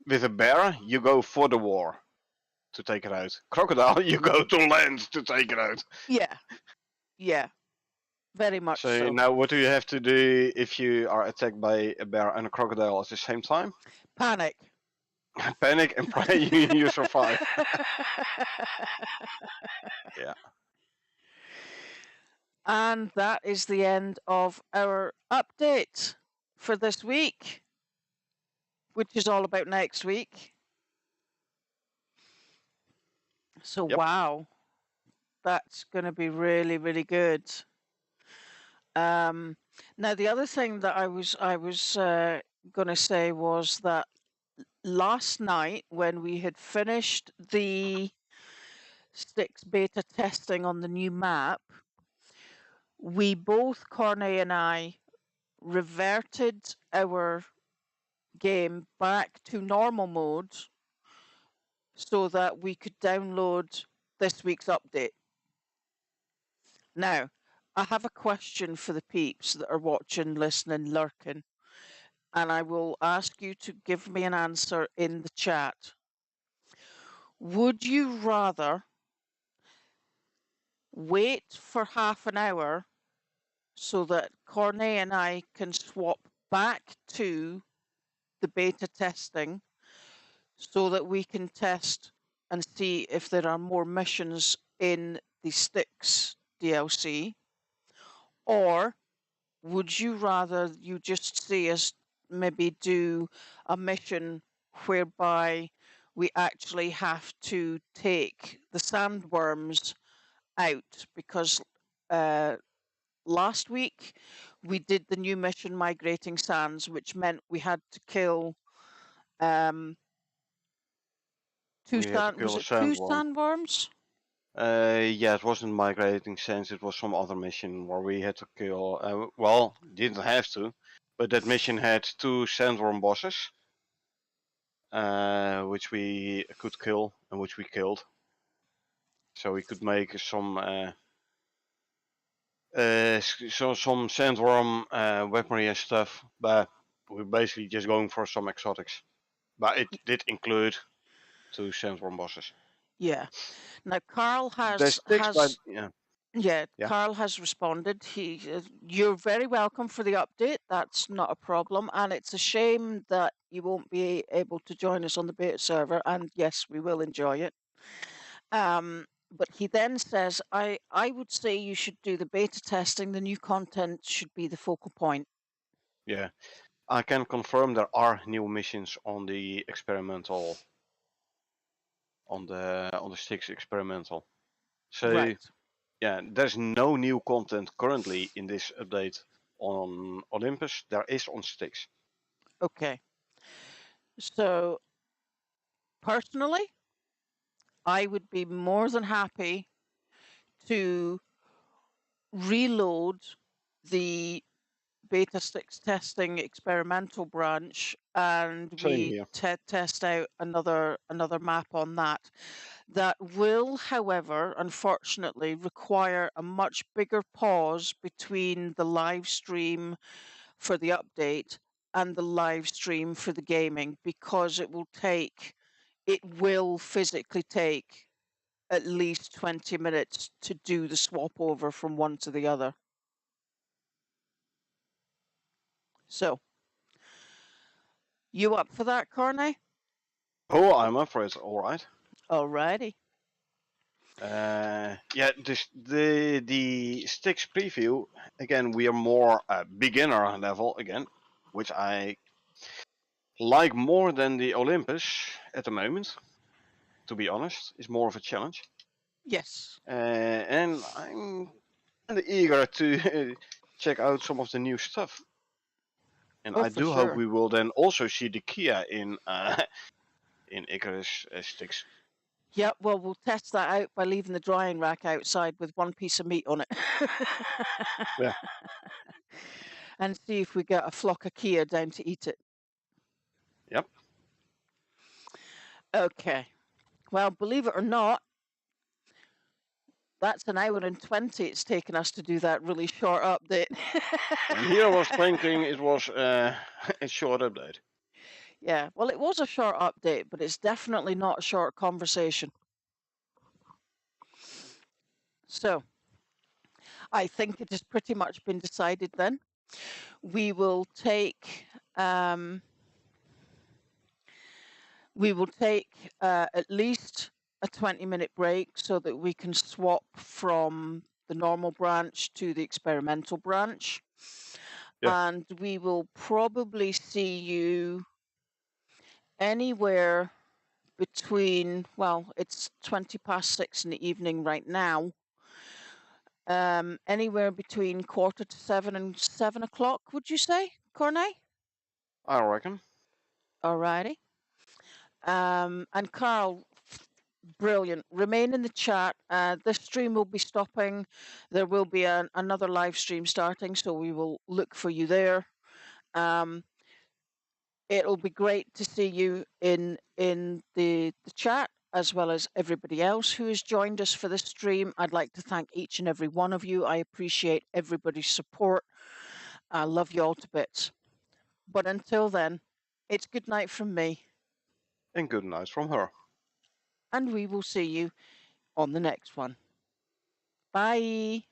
with a bear, you go for the war to take it out. Crocodile, you go to land to take it out. Yeah. Yeah. Very much So so. now what do you have to do if you are attacked by a bear and a crocodile at the same time? Panic. Panic and pray you survive. Yeah. And that is the end of our update for this week, which is all about next week. So, Yep. wow, that's going to be really, really good. Now, the other thing that I was going to say was that last night when we had finished the Styx beta testing on the new map, we both, Corne and I, reverted our game back to normal mode so that we could download this week's update. Now, I have a question for the peeps that are watching, listening, lurking, and I will ask you to give me an answer in the chat. Would you rather wait for half an hour so that Corne and I can swap back to the beta testing so that we can test and see if there are more missions in the Styx DLC? Or would you rather you just see us maybe do a mission whereby we actually have to take the sandworms out? Because last week we did the new mission Migrating Sands, which meant we had to kill We had to kill was a it two sandworm. sandworms? Yeah, it wasn't Migrating Sands, it was some other mission where we had to kill, well, didn't have to, but that mission had two sandworm bosses, which we could kill and which we killed. So we could make some sandworm weaponry and stuff, but we're basically just going for some exotics. But it did include two sandworm bosses. Yeah. Now Carl The has sticks, but has yeah, yeah, yeah, Carl has responded. You're very welcome for the update. That's not a problem, and it's a shame that you won't be able to join us on the beta server. And yes, we will enjoy it. But he then says, I would say you should do the beta testing. The new content should be the focal point. yeah. I can confirm there are new missions on the experimental, on the Styx experimental. So Right. yeah, there's no new content currently in this update on Olympus. There is on Styx. Okay. So personally, I would be more than happy to reload the beta Styx testing experimental branch and Same we here. test out another map on that. That will, however, unfortunately, require a much bigger pause between the live stream for the update and the live stream for the gaming, because it will physically take at least 20 minutes to do the swap over from one to the other. So, you up for that, Corne? Oh, I'm up for it. All right. Alrighty. Yeah, the Styx preview again. We are more beginner level again, which I like more than the Olympus at the moment. To be honest, it's more of a challenge, Yes. and I'm kind of eager to check out some of the new stuff. And Oh, I for do hope sure. we will then also see the Kia in in Icarus Styx. Yep, well, we'll test that out by leaving the drying rack outside with one piece of meat on it. Yeah. And see if we get a flock of Kia down to eat it. Yep. Okay. Well, believe it or not, that's an hour and 20 it's taken us to do that really short update. And here I was thinking it was a short update. Yeah, well, it was a short update, but it's definitely not a short conversation. So, I think it has pretty much been decided then. We will take um, at least a 20-minute break so that we can swap from the normal branch to the experimental branch. Yeah. And we will probably see you anywhere between, well, it's 20 past 6 in the evening right now. Anywhere between 6:45 and 7 o'clock, would you say, Corne? I reckon. Alrighty. And Carl, brilliant. Remain in the chat. This stream will be stopping. There will be another live stream starting, so we will look for you there. It'll be great to see you in the chat, as well as everybody else who has joined us for this stream. I'd like to thank each and every one of you. I appreciate everybody's support. I love you all to bits. But until then, it's good night from me, And good night from her. and we will see you on the next one. Bye.